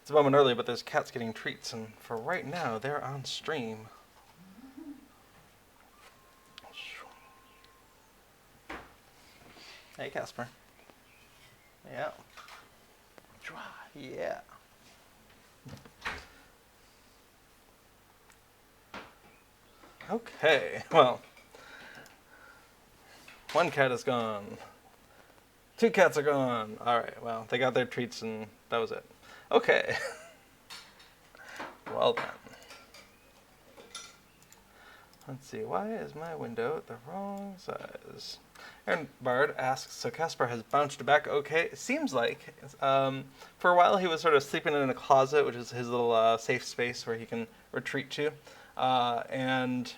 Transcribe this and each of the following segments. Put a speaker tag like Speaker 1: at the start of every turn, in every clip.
Speaker 1: It's a moment early, but there's cats getting treats, and for right now, they're on stream. Hey, Casper. Yeah. Yeah. Okay, well, one cat is gone. Two cats are gone. All right, well, they got their treats and that was it. Okay. Well then. Let's see, why is my window the wrong size? Aaron Bard asks, so Casper has bounced back okay? It seems like. For a while he was sort of sleeping in a closet, which is his little safe space where he can retreat to. And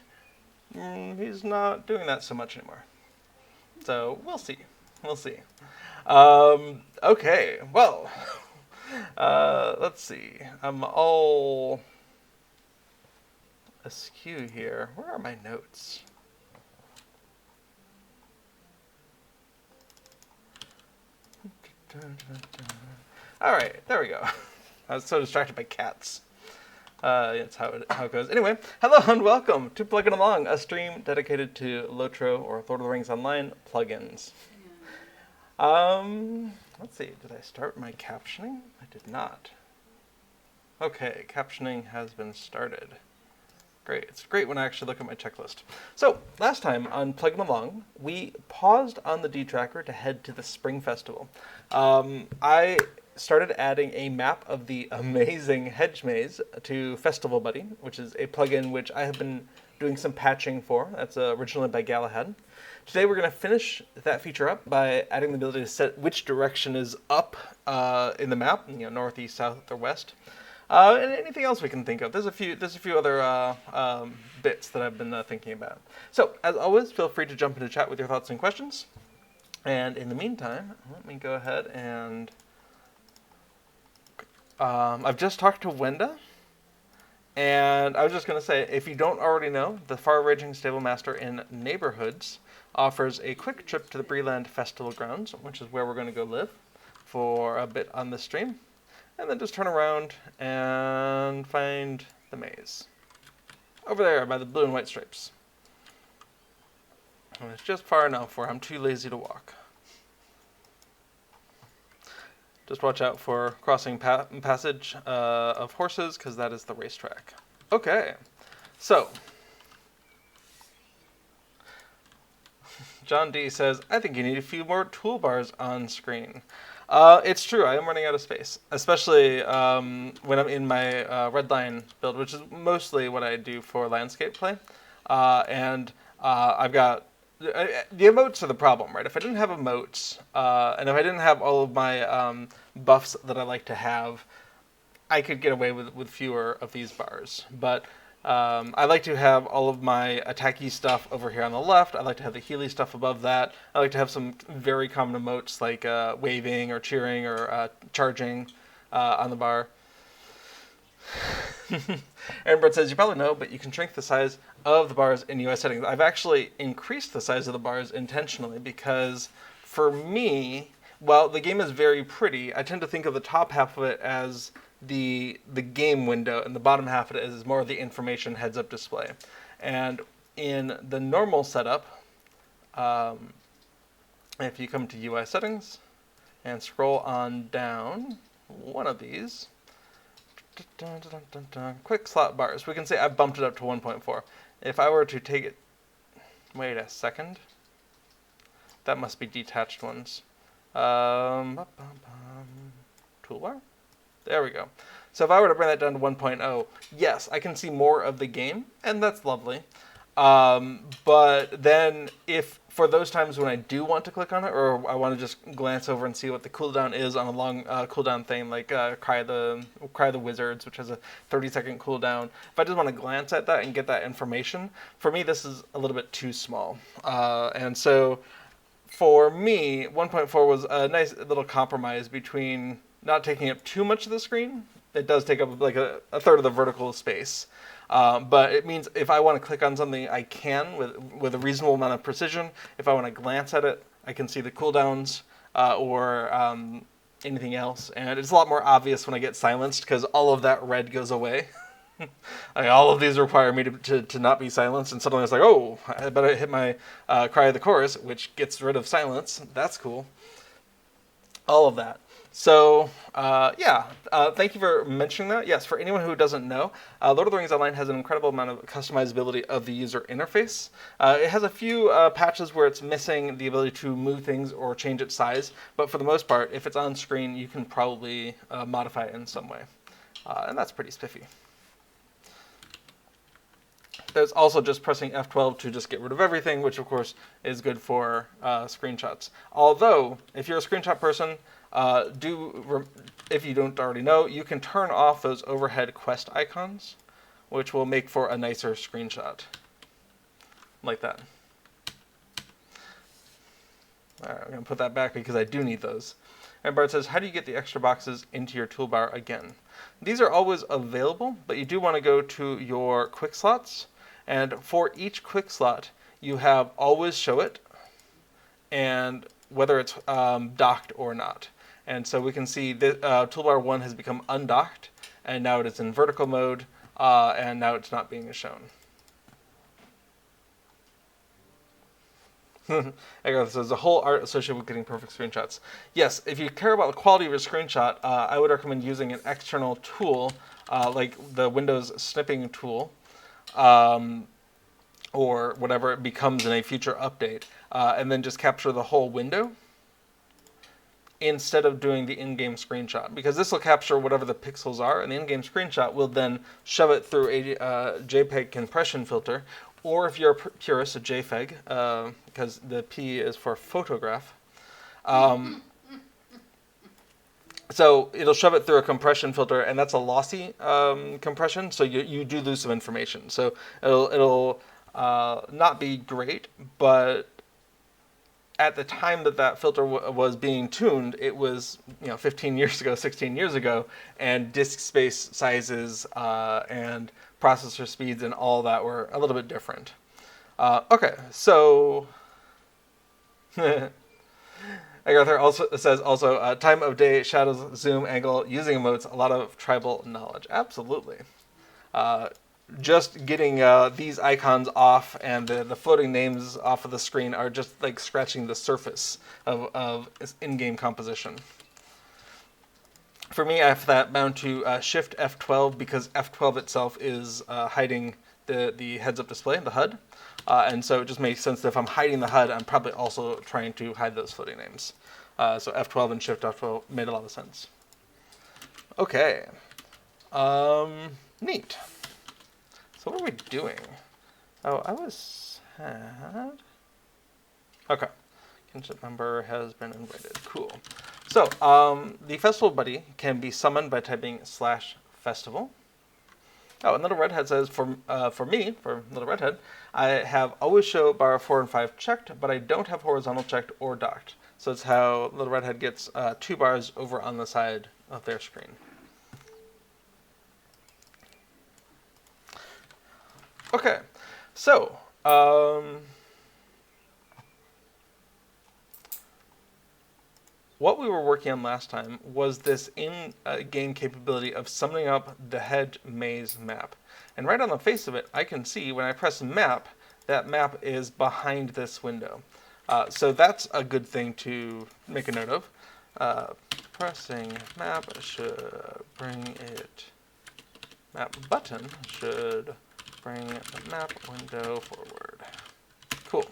Speaker 1: he's not doing that so much anymore. So we'll see. We'll see. Okay, well, let's see. I'm all askew here. Where are my notes? All right, there we go. I was so distracted by cats. That's how it goes. Anyway, hello and welcome to Plugging Along, a stream dedicated to LOTRO, or Lord of the Rings Online, plugins. Let's see, did I start my captioning? I did not. Okay, captioning has been started. Great, it's great when I actually look at my checklist. So, last time on Plugging Along, we paused on the D-Tracker to head to the Spring Festival. I started adding a map of the amazing Hedge Maze to Festival Buddy, which is a plugin which I have been doing some patching for. That's originally by Galahad. Today we're going to finish that feature up by adding the ability to set which direction is up in the map, north, east, south, or west. And anything else we can think of. There's a few other bits that I've been thinking about. So, as always, feel free to jump into chat with your thoughts and questions. And in the meantime, let me go ahead and I've just talked to Wenda, and I was just going to say, if you don't already know, the Far-Raging Stablemaster in Neighborhoods offers a quick trip to the Breland Festival grounds, which is where we're going to go live for a bit on this stream, and then just turn around and find the maze. Over there by the blue and white stripes. And it's just far enough where I'm too lazy to walk. Just watch out for crossing passage of horses, because that is the racetrack. Okay, so John D says, I think you need a few more toolbars on screen. It's true, I am running out of space, especially when I'm in my Redline build, which is mostly what I do for landscape play. I've got the emotes are the problem, right? If I didn't have emotes, and if I didn't have all of my buffs that I like to have, I could get away with fewer of these bars. But I like to have all of my attacky stuff over here on the left. I like to have the healy stuff above that. I like to have some very common emotes like waving or cheering or charging on the bar. Aaron Brett says, you probably know, but you can shrink the size of the bars in UI settings. I've actually increased the size of the bars intentionally because for me, while the game is very pretty, I tend to think of the top half of it as the game window and the bottom half of it is more of the information heads-up display. And in the normal setup, if you come to UI settings and scroll on down one of these, quick slot bars. We can say I've bumped it up to 1.4. If I were to take it, wait a second. That must be detached ones. Toolbar? There we go. So if I were to bring that down to 1.0, yes, I can see more of the game, and that's lovely. But then if for those times when I do want to click on it, or I want to just glance over and see what the cooldown is on a long cooldown thing, like Cry the Wizards, which has a 30-second cooldown. If I just want to glance at that and get that information, for me this is a little bit too small. And so for me, 1.4 was a nice little compromise between not taking up too much of the screen. It does take up like a third of the vertical space. But it means if I want to click on something, I can with a reasonable amount of precision. If I want to glance at it, I can see the cooldowns or anything else, and it's a lot more obvious when I get silenced because all of that red goes away. Like, all of these require me to not be silenced, and suddenly it's like, oh, I better hit my cry of the chorus, which gets rid of silence. That's cool. All of that. So, thank you for mentioning that. Yes, for anyone who doesn't know, Lord of the Rings Online has an incredible amount of customizability of the user interface. It has a few patches where it's missing the ability to move things or change its size, but for the most part, if it's on screen, you can probably modify it in some way. And that's pretty spiffy. There's also just pressing F12 to just get rid of everything, which of course is good for screenshots. Although, if you're a screenshot person, if you don't already know, you can turn off those overhead quest icons, which will make for a nicer screenshot. Like that. Alright, I'm going to put that back because I do need those. And Bart says, how do you get the extra boxes into your toolbar again? These are always available, but you do want to go to your quick slots. And for each quick slot, you have always show it, and whether it's docked or not. And so we can see that toolbar 1 has become undocked, and now it is in vertical mode, and now it's not being shown. There's a whole art associated with getting perfect screenshots. Yes, if you care about the quality of your screenshot, I would recommend using an external tool, like the Windows snipping tool, or whatever it becomes in a future update, and then just capture the whole window instead of doing the in-game screenshot, because this will capture whatever the pixels are, and the in-game screenshot will then shove it through a JPEG compression filter, or if you're a purist, a JPEG, because the P is for photograph. So it'll shove it through a compression filter, and that's a lossy compression, so you do lose some information. So it'll not be great, but at the time that filter was being tuned, it was 15 years ago, 16 years ago, and disk space sizes and processor speeds and all that were a little bit different. Okay, so Agartha also says time of day, shadows, zoom, angle, using emotes, a lot of tribal knowledge. Absolutely. Just getting these icons off and the floating names off of the screen are just like scratching the surface of in-game composition. For me, I have that bound to Shift F12 because F12 itself is hiding the heads-up display, the HUD. And so it just makes sense that if I'm hiding the HUD, I'm probably also trying to hide those floating names. So F12 and Shift F12 made a lot of sense. Okay. Neat. So what are we doing? Oh, I was sad. Okay. Kinship member has been invited. Cool. So, the festival buddy can be summoned by typing /festival. Oh, and Little Redhead says, for me, for Little Redhead, I have always show bar 4 and 5 checked, but I don't have horizontal checked or docked. So it's how Little Redhead gets 2 bars over on the side of their screen. Okay, so, what we were working on last time was this in-game capability of summoning up the Hedge Maze map. And right on the face of it, I can see when I press map, that map is behind this window. So that's a good thing to make a note of. Pressing map should bring it, map button should bring the map window forward. Cool.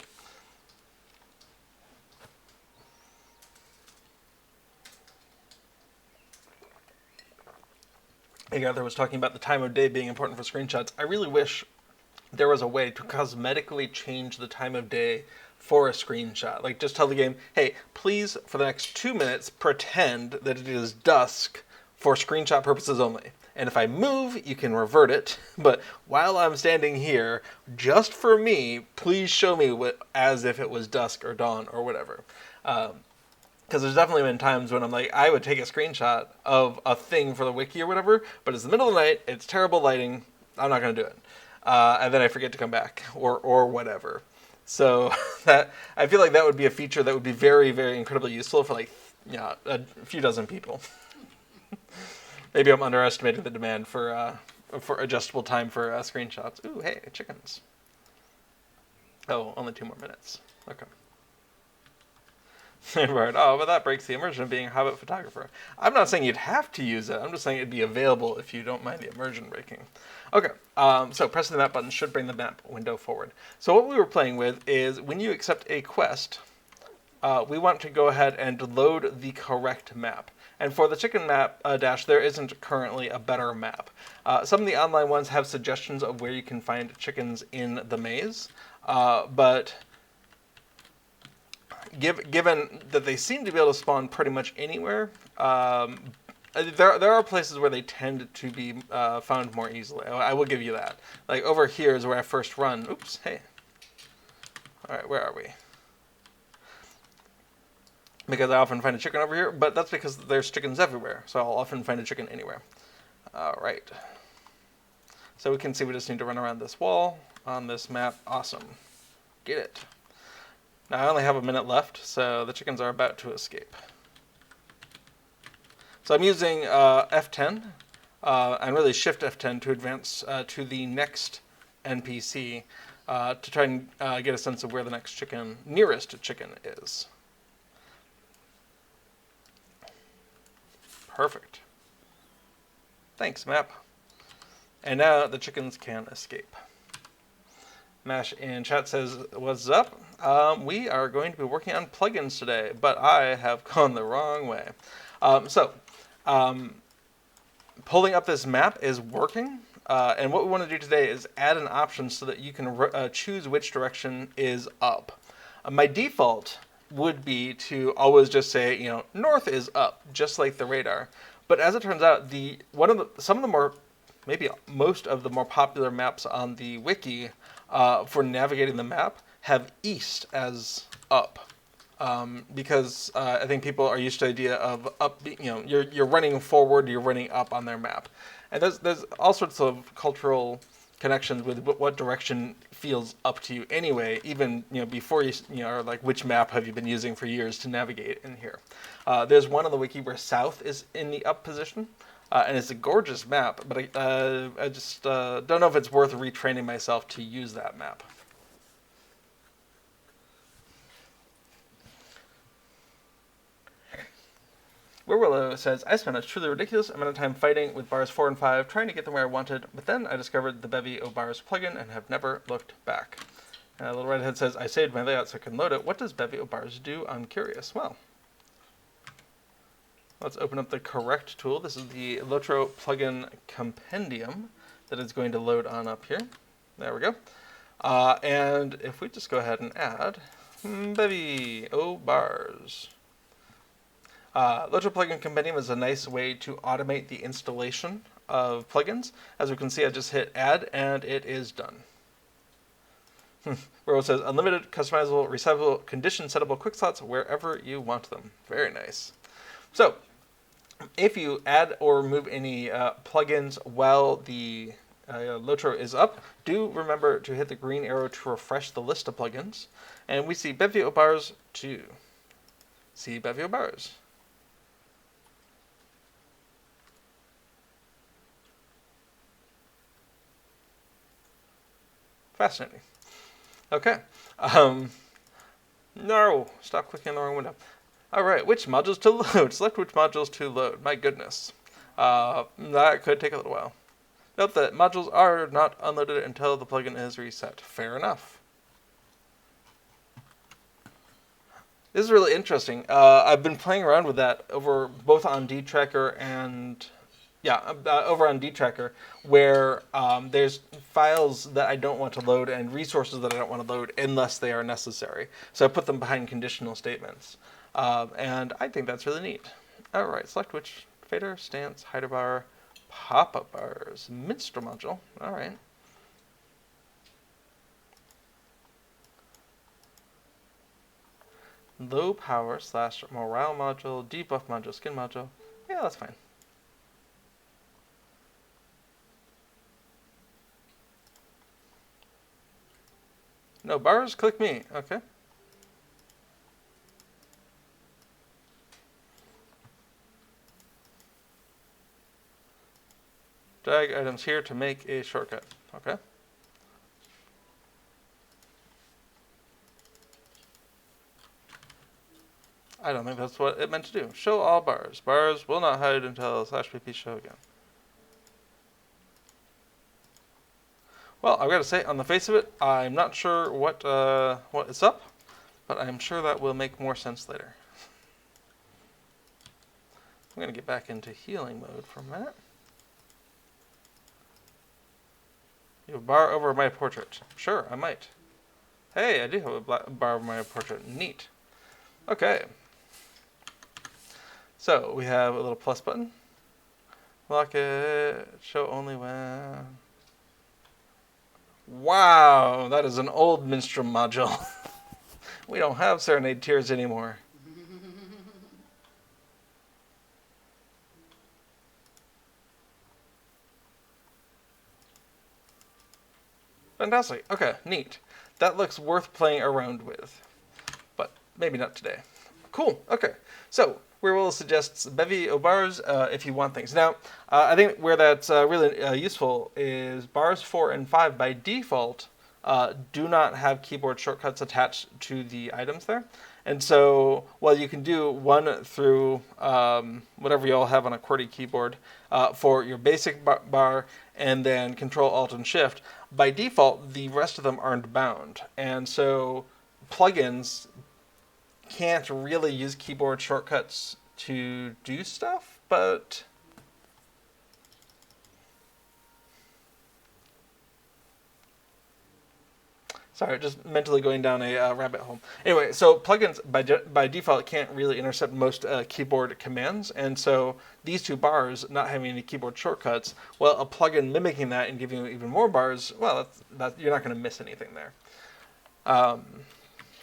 Speaker 1: Agatha was talking about the time of day being important for screenshots. I really wish there was a way to cosmetically change the time of day for a screenshot. Like, just tell the game, hey, please, for the next 2 minutes, pretend that it is dusk for screenshot purposes only. And if I move, you can revert it. But while I'm standing here, just for me, please show me as if it was dusk or dawn or whatever. Because there's definitely been times when I'm like, I would take a screenshot of a thing for the wiki or whatever, but it's the middle of the night, it's terrible lighting, I'm not going to do it. And then I forget to come back, or whatever. So that I feel like that would be a feature that would be very, very incredibly useful for, like, yeah, a few dozen people. Maybe I'm underestimating the demand for adjustable time for screenshots. Ooh, hey, chickens. Oh, only 2 more minutes. Okay. Right. Oh, but that breaks the immersion of being a habit photographer. I'm not saying you'd have to use it. I'm just saying it'd be available if you don't mind the immersion breaking. Okay. So pressing the map button should bring the map window forward. So what we were playing with is when you accept a quest, we want to go ahead and load the correct map. And for the chicken map dash, there isn't currently a better map. Some of the online ones have suggestions of where you can find chickens in the maze, but given that they seem to be able to spawn pretty much anywhere, there are places where they tend to be found more easily. I will give you that. Like over here is where I first run. Oops, hey. All right, where are we? Because I often find a chicken over here, but that's because there's chickens everywhere, so I'll often find a chicken anywhere. Alright. So we can see we just need to run around this wall on this map. Awesome. Get it. Now I only have a minute left, so the chickens are about to escape. So I'm using F10, and really Shift F10 to advance to the next NPC to try and get a sense of where the nearest chicken is. Perfect. Thanks, map. And now the chickens can escape. Mash in chat says, what's up? We are going to be working on plugins today, but I have gone the wrong way. Pulling up this map is working. And what we want to do today is add an option so that you can choose which direction is up. My default would be to always just say, north is up, just like the radar. But as it turns out, most of the more popular maps on the wiki for navigating the map have east as up. Because I think people are used to the idea of up, you're running forward, you're running up on their map. And there's all sorts of cultural connections with what direction feels up to you anyway, even before you are like, which map have you been using for years to navigate in here. There's one on the wiki where south is in the up position, and it's a gorgeous map, but I just don't know if it's worth retraining myself to use that map. Willow says, I spent a truly ridiculous amount of time fighting with bars 4 and 5, trying to get them where I wanted, but then I discovered the Bevy O Bars plugin and have never looked back. Little Redhead says, I saved my layout so I can load it. What does Bevy O Bars do? I'm curious. Well, let's open up the correct tool. This is the LOTRO plugin compendium that is going to load on up here. There we go. And if we just go ahead and add Bevy O Bars. LOTRO plugin compendium is a nice way to automate the installation of plugins. As we can see, I just hit add and it is done. Where it says unlimited, customizable, recyclable, condition settable quick slots wherever you want them. Very nice. So, if you add or remove any plugins while the LOTRO is up, do remember to hit the green arrow to refresh the list of plugins. And we see Bevy O Bars 2. See Bevy O Bars. Fascinating. Okay. No, stop clicking on the wrong window. All right, which modules to load? Select which modules to load. My goodness. That could take a little while. Note that modules are not unloaded until the plugin is reset. Fair enough. This is really interesting. I've been playing around with that over both on DTracker and over on DTracker, where there's files that I don't want to load and resources that I don't want to load unless they are necessary. So I put them behind conditional statements. And I think that's really neat. All right, select which fader, stance, hider bar, pop-up bars, minstrel module. All right. Low power / morale module, debuff module, skin module. Yeah, that's fine. No bars? Click me. Okay. Drag items here to make a shortcut. Okay. I don't think that's what it meant to do. Show all bars. Bars will not hide until /pp show again. Well, I've got to say, on the face of it, I'm not sure what is up, but I'm sure that will make more sense later. I'm going to get back into healing mode for a minute. You have a bar over my portrait. Sure, I might. Hey, I do have a bar over my portrait. Neat. Okay. So, we have a little plus button. Lock it. Show only when... Wow, that is an old Minstrel module. We don't have Serenade Tears anymore. Fantastic. Okay, neat. That looks worth playing around with. But maybe not today. Cool. Okay. So, we will suggest bevy of bars if you want things. Now, I think where that's really useful is bars 4 and 5 by default do not have keyboard shortcuts attached to the items there. And so, while you can do 1 through whatever you all have on a QWERTY keyboard for your basic bar, and then Control, Alt, and Shift, by default, the rest of them aren't bound. And so, plugins can't really use keyboard shortcuts to do stuff, but... Sorry, just mentally going down a rabbit hole. Anyway, so plugins by default can't really intercept most keyboard commands, and so these 2 bars not having any keyboard shortcuts, well, a plugin mimicking that and giving you even more bars, well, you're not going to miss anything there.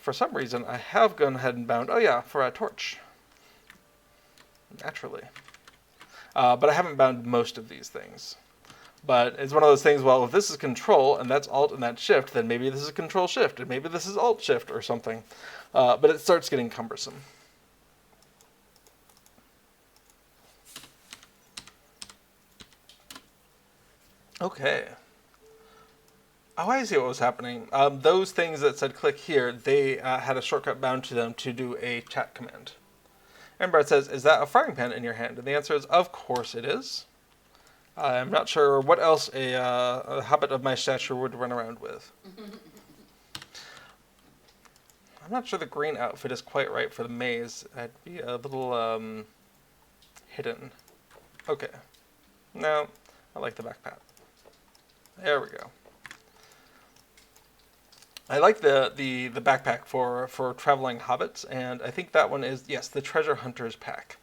Speaker 1: For some reason, I have gone ahead and bound, oh yeah, for a torch. Naturally. But I haven't bound most of these things. But it's one of those things, well, if this is Control, and that's Alt, and that's Shift, then maybe this is Control Shift, and maybe this is Alt Shift or something. But it starts getting cumbersome. Okay. Oh, I see what was happening. Those things that said click here, they had a shortcut bound to them to do a chat command. And Brett says, is that a frying pan in your hand? And the answer is, of course it is. I'm not sure what else a hobbit of my stature would run around with. I'm not sure the green outfit is quite right for the maze. I'd be a little hidden. Okay. No, I like the backpack. There we go. I like the backpack for traveling hobbits, and I think that one is, yes, the Treasure Hunter's pack.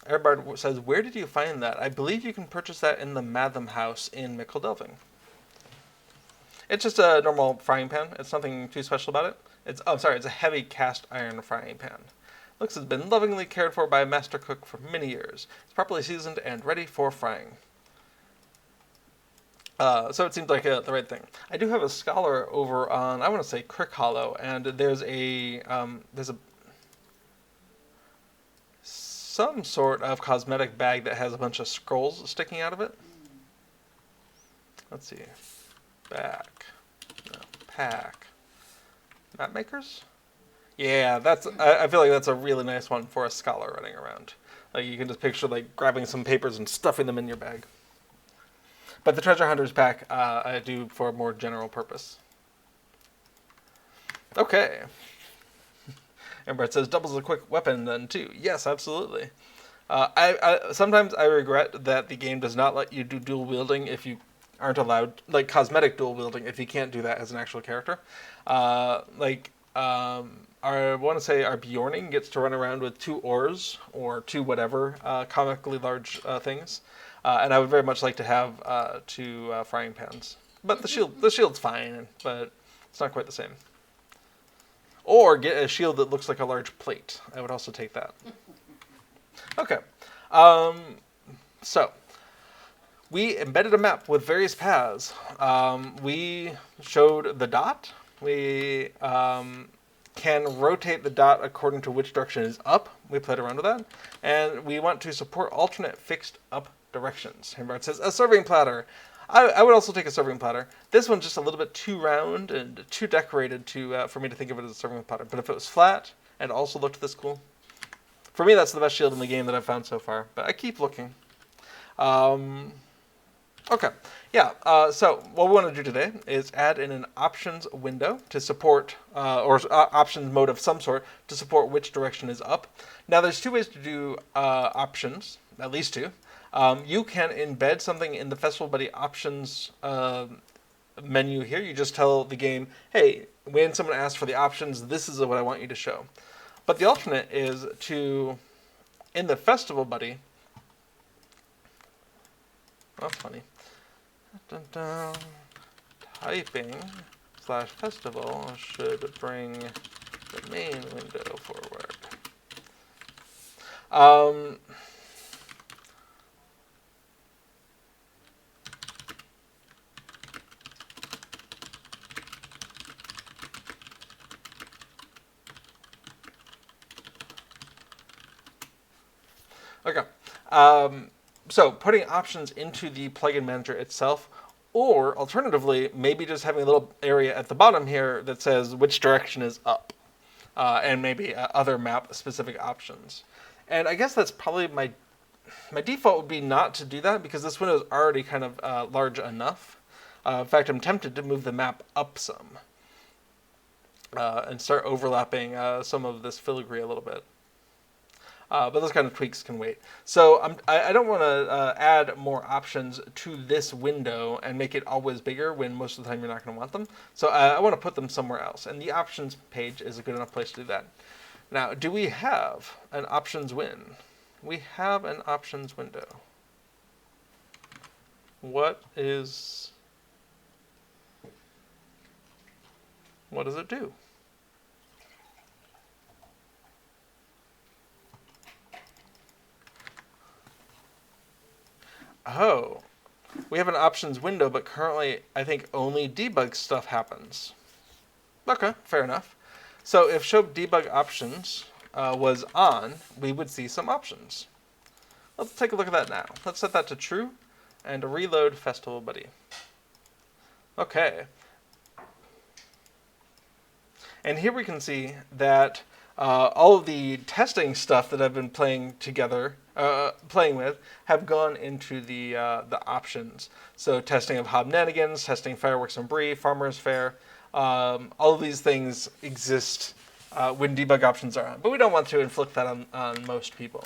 Speaker 1: Airbard says, where did you find that? I believe you can purchase that in the Matham House in Micheldelving. It's just a normal frying pan. It's nothing too special about it. It's a heavy cast iron frying pan. Looks has been lovingly cared for by a master cook for many years. It's properly seasoned and ready for frying. So it seems like the right thing. I do have a scholar over on, I want to say, Crick Hollow, and there's some sort of cosmetic bag that has a bunch of scrolls sticking out of it. Let's see. Pack. Map makers? Yeah, I feel like that's a really nice one for a scholar running around. Like, you can just picture, like, grabbing some papers and stuffing them in your bag. But the Treasure Hunter's pack, I do for a more general purpose. Okay. And Brett says, doubles a quick weapon then too. Yes, absolutely. Sometimes I regret that the game does not let you do dual wielding if you aren't allowed, like cosmetic dual wielding, if you can't do that as an actual character. I want to say our Bjorning gets to run around with 2 oars or 2 whatever comically large things. And I would very much like to have 2 frying pans. But the shield's fine, but it's not quite the same. Or get a shield that looks like a large plate. I would also take that. Okay. So, we embedded a map with various paths. We showed the dot. We can rotate the dot according to which direction is up. We played around with that. And we want to support alternate fixed up directions. Hamburg says, a serving platter. I would also take a serving platter. This one's just a little bit too round and too decorated for me to think of it as a serving platter. But if it was flat and also looked this cool, for me that's the best shield in the game that I've found so far. But I keep looking. Okay, yeah, so what we want to do today is add in an options window to support, options mode of some sort, to support which direction is up. Now there's two ways to do options, at least two. You can embed something in the Festival Buddy options menu here. You just tell the game, hey, when someone asks for the options, this is what I want you to show. But the alternate is to, in the Festival Buddy, that's funny. Dun, dun, typing /festival should bring the main window forward. Okay. So putting options into the plugin manager itself, or alternatively, maybe just having a little area at the bottom here that says which direction is up, and maybe other map-specific options. And I guess that's probably my default would be not to do that because this window is already kind of large enough. In fact, I'm tempted to move the map up some and start overlapping some of this filigree a little bit. But those kind of tweaks can wait. So I don't want to add more options to this window and make it always bigger when most of the time you're not going to want them. So I want to put them somewhere else. And the options page is a good enough place to do that. Now, do we have an options win? We have an options window. What does it do? Oh, we have an options window, but currently I think only debug stuff happens. Okay, fair enough. So if show debug options was on, we would see some options. Let's take a look at that now. Let's set that to true and reload Festival Buddy. Okay. And here we can see that all of the testing stuff that I've been playing with have gone into the options. So testing of Hobnanigans, testing Fireworks and Brie, Farmer's Fair, all of these things exist when debug options are on, but we don't want to inflict that on most people.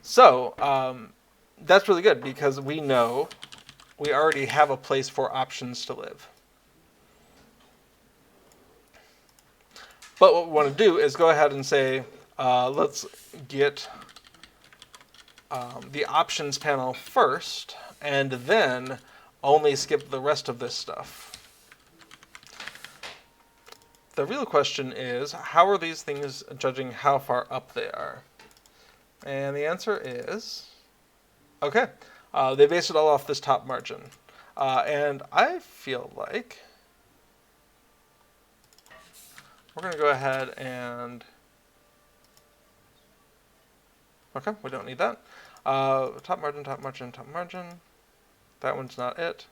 Speaker 1: So that's really good because we know we already have a place for options to live. But what we want to do is go ahead and say, let's get the options panel first, and then only skip the rest of this stuff. The real question is, how are these things judging how far up they are? And the answer is, okay, they base it all off this top margin. And I feel like we're going to go ahead and, okay, we don't need that. Top margin, top margin, top margin. That one's not it.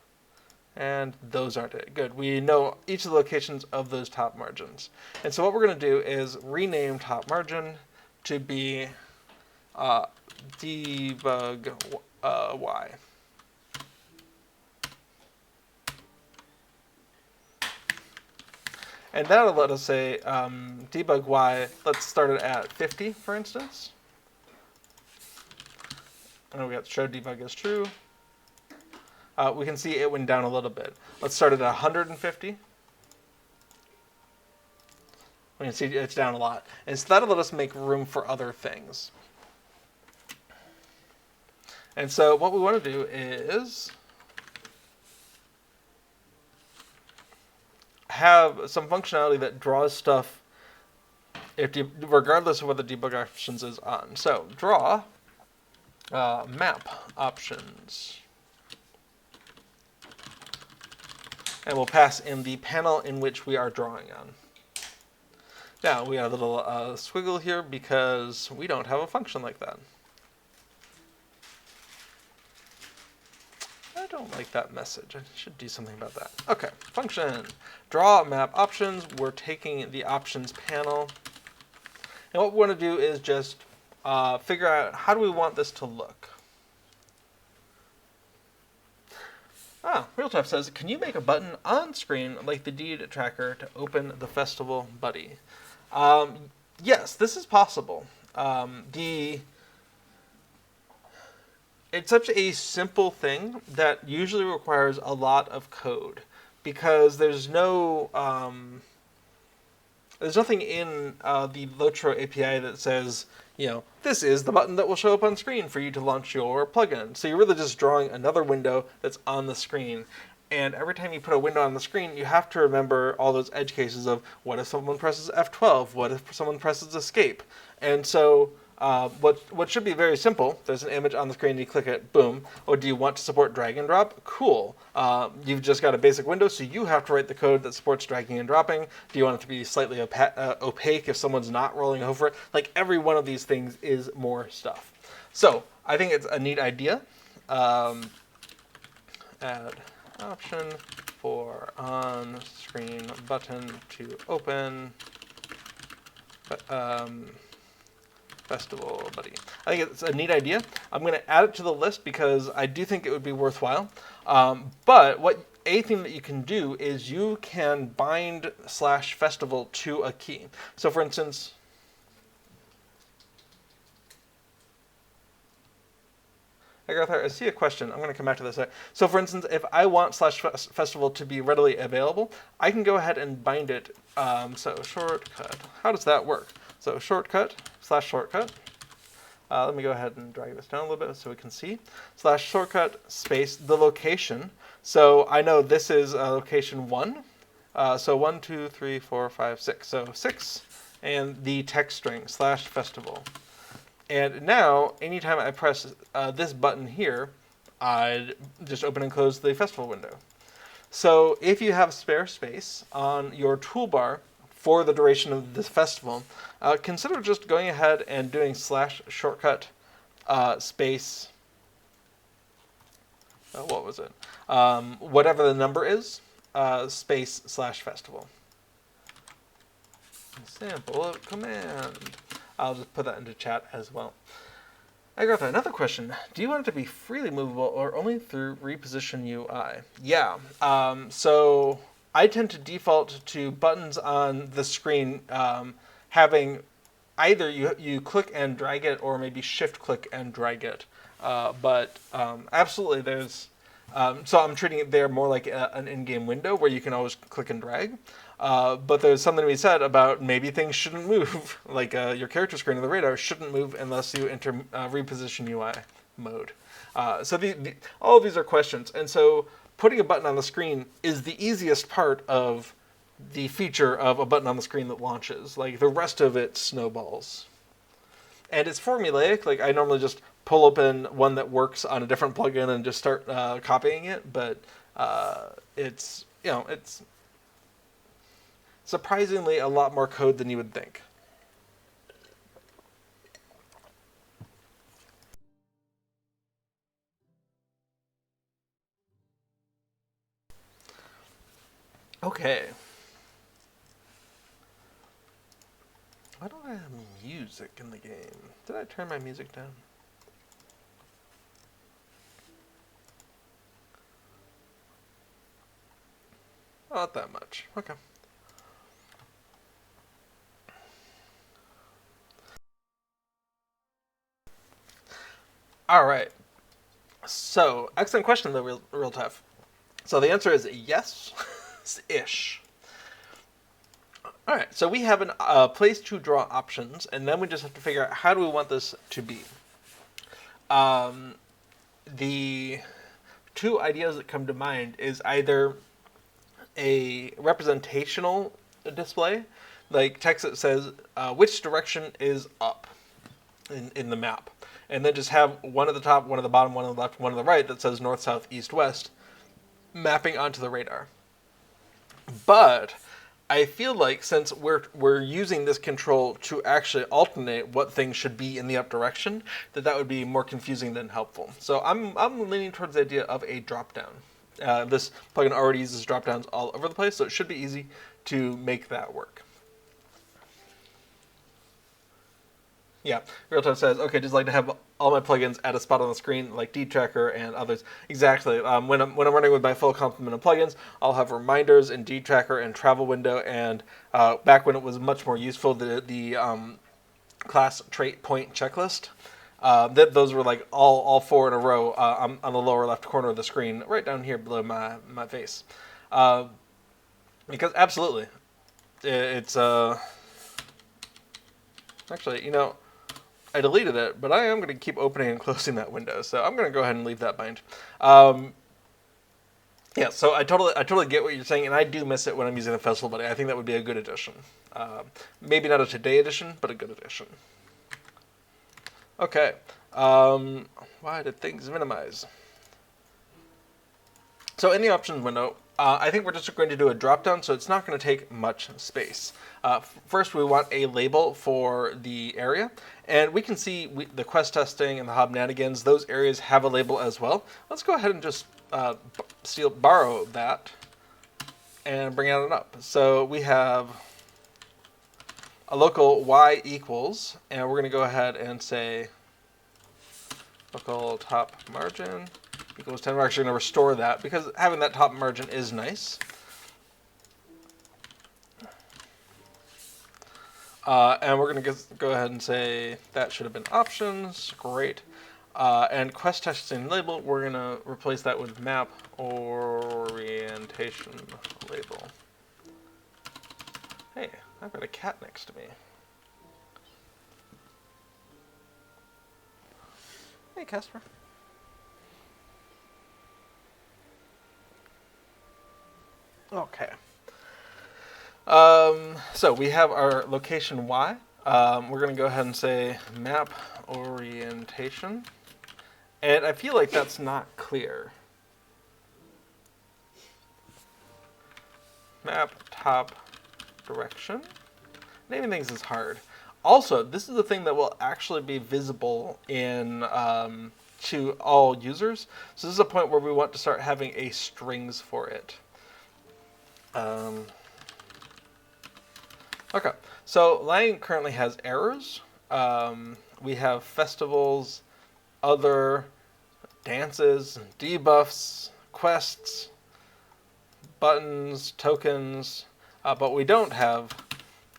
Speaker 1: And those aren't it. Good. We know each of the locations of those top margins. And so what we're going to do is rename top margin to be debug y. And that'll let us say debug y, let's start it at 50, for instance. And we got show debug is true. We can see it went down a little bit. Let's start it at 150. We can see it's down a lot. And so that'll let us make room for other things. And so what we want to do is have some functionality that draws stuff regardless of what the debug options is on. So draw map options. And we'll pass in the panel in which we are drawing on. Now we got a little squiggle here because we don't have a function like that. don't like that message. I should do something about that. Okay, function. Draw map options. We're taking the options panel. And what we want to do is just figure out how do we want this to look. RealTough says, can you make a button on screen like the deed tracker to open the festival buddy? Yes, this is possible. It's such a simple thing that usually requires a lot of code because there's no there's nothing in the LOTRO API that says, this is the button that will show up on screen for you to launch your plugin. So you're really just drawing another window that's on the screen. And every time you put a window on the screen, you have to remember all those edge cases of what if someone presses F12? What if someone presses escape? And so what should be very simple, there's an image on the screen, you click it, boom. Oh, do you want to support drag and drop? Cool. You've just got a basic window, so you have to write the code that supports dragging and dropping. Do you want it to be slightly opaque if someone's not rolling over it? Like every one of these things is more stuff. So I think it's a neat idea. Add option for on-screen button to open. Festival buddy. I think it's a neat idea. I'm going to add it to the list because I do think it would be worthwhile. But a thing that you can do is you can bind /festival to a key. So for instance, I see a question. I'm going to come back to this. So for instance, if I want /festival to be readily available, I can go ahead and bind it. So shortcut. How does that work? So shortcut /shortcut. Let me go ahead and drag this down a little bit so we can see. /shortcut space the location. So I know this is location 1. So 1, 2, 3, 4, 5, 6. So 6 and the text string /festival. And now, anytime I press this button here, I just open and close the festival window. So if you have spare space on your toolbar for the duration of this festival, consider just going ahead and doing /shortcut space, what was it? Whatever the number is, space /festival. Sample of command. I'll just put that into chat as well. Agartha, another question. Do you want it to be freely movable or only through reposition UI? Yeah. So I tend to default to buttons on the screen having either you click and drag it or maybe shift click and drag it. But absolutely there's... so I'm treating it there more like an in-game window where you can always click and drag. But there's something to be said about maybe things shouldn't move. Like your character screen on the radar shouldn't move unless you enter reposition UI mode. So all of these are questions. And so putting a button on the screen is the easiest part of the feature of a button on the screen that launches. Like the rest of it snowballs. And it's formulaic. Like I normally just pull open one that works on a different plugin and just start copying it. But it's surprisingly a lot more code than you would think. Okay. Why don't I have music in the game? Did I turn my music down? Not that much. Okay. All right. So, excellent question, though, real tough. So the answer is yes-ish. All right, so we have a place to draw options, and then we just have to figure out how do we want this to be. The two ideas that come to mind is either a representational display, like text that says which direction is up in the map, and then just have one at the top, one at the bottom, one on the left, one on the right that says north, south, east, west, mapping onto the radar. But I feel like since we're using this control to actually alternate what things should be in the up direction, that would be more confusing than helpful. So I'm leaning towards the idea of a drop down. This plugin already uses drop downs all over the place, so it should be easy to make that work. Yeah, Realtime says, okay, just like to have all my plugins at a spot on the screen, like D-Tracker and others. Exactly. When I'm running with my full complement of plugins, I'll have reminders in D-Tracker and Travel Window, and back when it was much more useful, the class trait point checklist. Those were like all 4 in a row on the lower left corner of the screen, right down here below my face. Because absolutely, it's actually, I deleted it, but I am going to keep opening and closing that window, so I'm going to go ahead and leave that behind. Yeah, so I totally get what you're saying, and I do miss it when I'm using the Festival Buddy. I think that would be a good addition. Maybe not a today edition, but a good addition. Okay. Why did things minimize? So in the options window, I think we're just going to do a drop down, so it's not going to take much space. First, we want a label for the area, and we can see the quest testing and the hobnanigans, those areas have a label as well. Let's go ahead and just borrow that and bring it on up. So we have a local y equals, and we're going to go ahead and say local top margin equals 10. We're actually going to restore that because having that top margin is nice. And we're going to go ahead and say that should have been options. Great. And quest testing label, we're going to replace that with map orientation label. Hey, I've got a cat next to me. Hey, Casper. Okay. So we have our location Y. We're going to go ahead and say map orientation. And I feel like that's not clear. Map top direction. Naming things is hard. Also, this is the thing that will actually be visible in to all users. So this is a point where we want to start having a strings for it. Okay, so Lang currently has errors. We have festivals, other, dances, debuffs, quests, buttons, tokens, but we don't have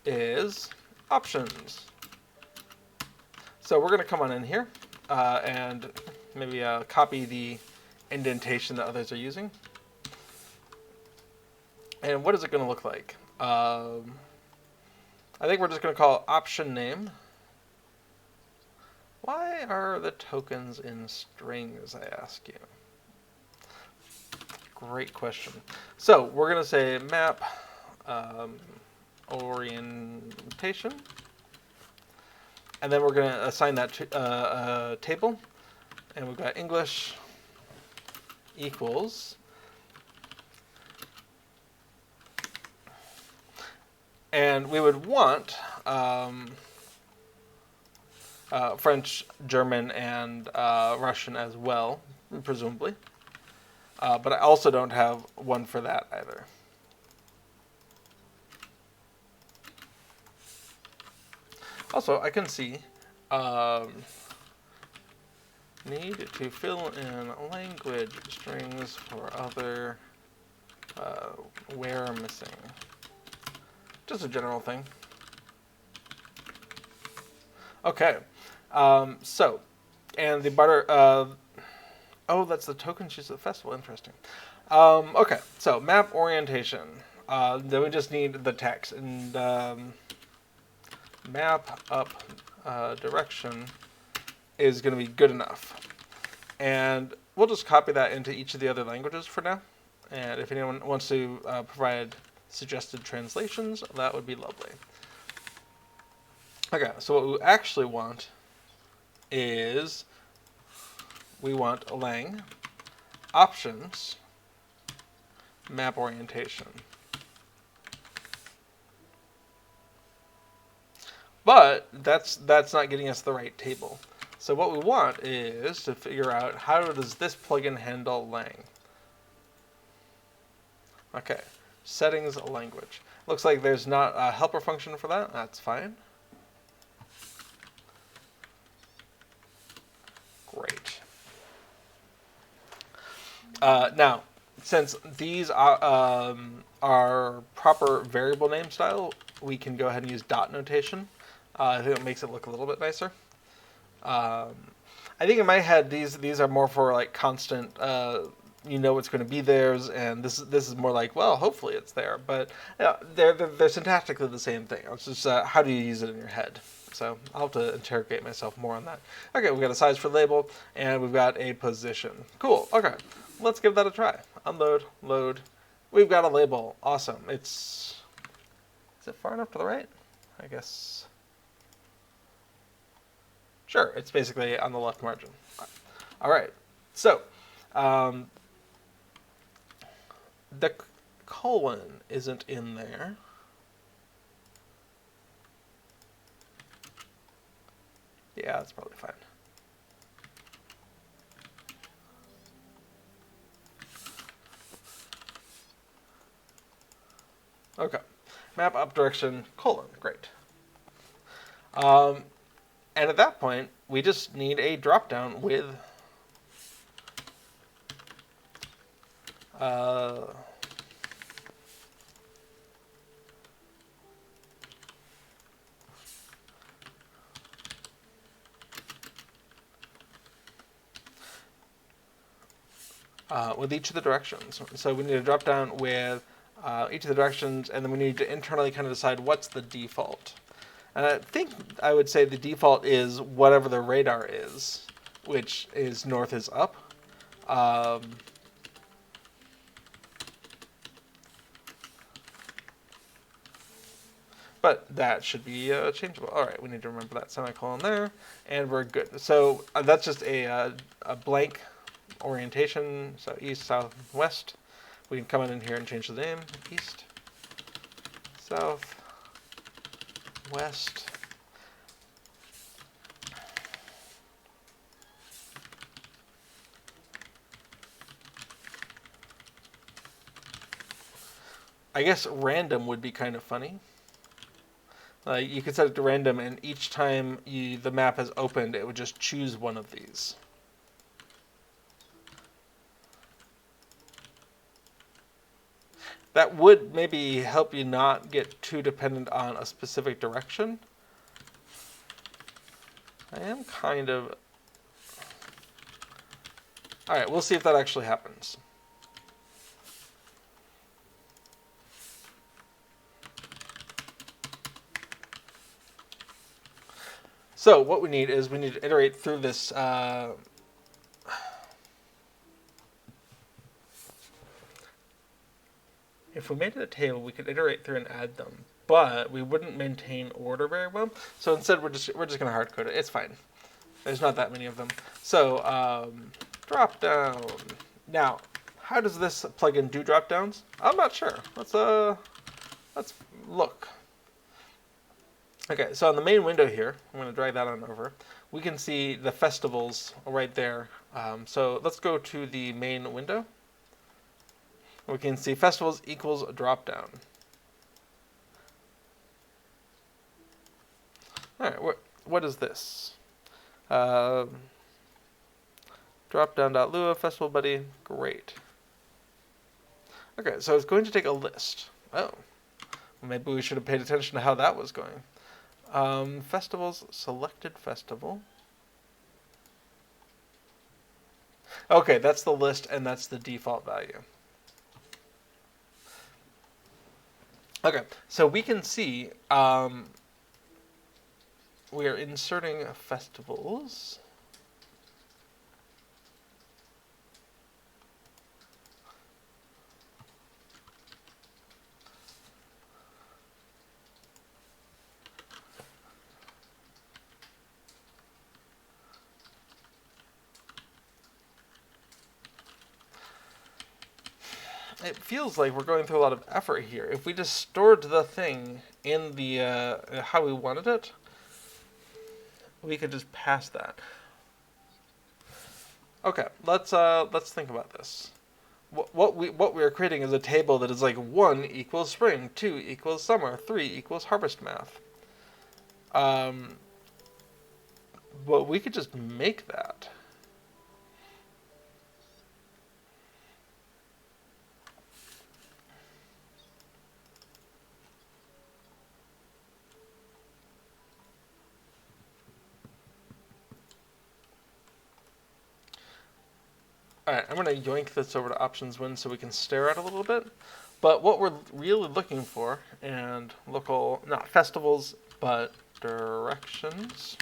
Speaker 1: is options. So we're going to come on in here and maybe copy the indentation that others are using. And what is it going to look like? I think we're just going to call it option name. Why are the tokens in strings, I ask you? Great question. So we're going to say map orientation. And then we're going to assign that to a table. And we've got English equals. And we would want French, German, and Russian as well, presumably. But I also don't have one for that either. Also, I can see need to fill in language strings for other where missing. Just a general thing. Okay. So, and the butter, oh, that's the token she's at the festival. Interesting. Okay, so map orientation. Then we just need the text. And map up direction is going to be good enough. And we'll just copy that into each of the other languages for now. And if anyone wants to provide suggested translations, that would be lovely. Okay, so what we actually want is we want lang options map orientation. But that's not getting us the right table. So what we want is to figure out how does this plugin handle lang. Okay, settings language. Looks like there's not a helper function for that. That's fine. Great. Now, since these are proper variable name style, we can go ahead and use dot notation. I think it makes it look a little bit nicer. I think in my head these are more for like constant. You know what's going to be theirs, and this is more like, well, hopefully it's there. But they're syntactically the same thing. It's just how do you use it in your head. So I'll have to interrogate myself more on that. Okay, we've got a size for label, and we've got a position. Cool. Okay, let's give that a try. Unload, load. We've got a label. Awesome. Is it far enough to the right? I guess. Sure, it's basically on the left margin. All right. So the colon isn't in there. Yeah, that's probably fine. Okay. Map up direction, colon. Great. And at that point, we just need a dropdown with with each of the directions. So we need to drop down with each of the directions, and then we need to internally kind of decide what's the default. And I think I would say the default is whatever the radar is, which is north is up. But that should be changeable. All right, we need to remember that semicolon there, and we're good. So that's just a blank orientation, so east, south, west. We can come in here and change the name. East, south, west. I guess random would be kind of funny. You could set it to random, and each time the map has opened, it would just choose one of these. That would maybe help you not get too dependent on a specific direction. I am kind of... Alright, we'll see if that actually happens. So what we need is we need to iterate through this if we made it a table, we could iterate through and add them, but we wouldn't maintain order very well. So instead, we're just going to hard code it. It's fine. There's not that many of them. So drop down. Now, how does this plugin do drop downs? I'm not sure. Let's look. Okay, so on the main window here, I'm going to drag that on over. We can see the festivals right there. So let's go to the main window. We can see festivals equals drop down. All right, what is this? Dropdown.lua festival buddy. Great. Okay, so it's going to take a list. Oh, well, maybe we should have paid attention to how that was going. Festivals, selected festival. Okay, that's the list, and that's the default value. Okay, so we can see we are inserting festivals. It feels like we're going through a lot of effort here. If we just stored the thing in the how we wanted it, we could just pass that. Okay, let's think about this. What we are creating is a table that is like 1 equals spring, 2 equals summer, 3 equals harvest math. Well, we could just make that. Alright, I'm going to yoink this over to options win so we can stare at it a little bit. But what we're really looking for, and local, not festivals, but directions.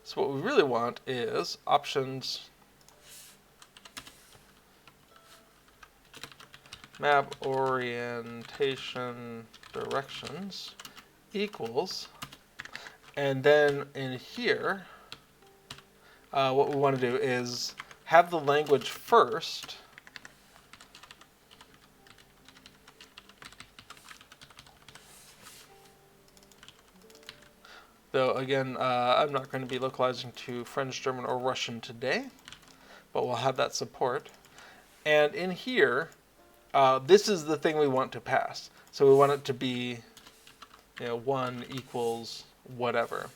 Speaker 1: So what we really want is options map orientation directions equals, and then in here, what we want to do is have the language first, though again, I'm not going to be localizing to French, German, or Russian today, but we'll have that support. And in here, this is the thing we want to pass. So we want it to be, 1 equals whatever.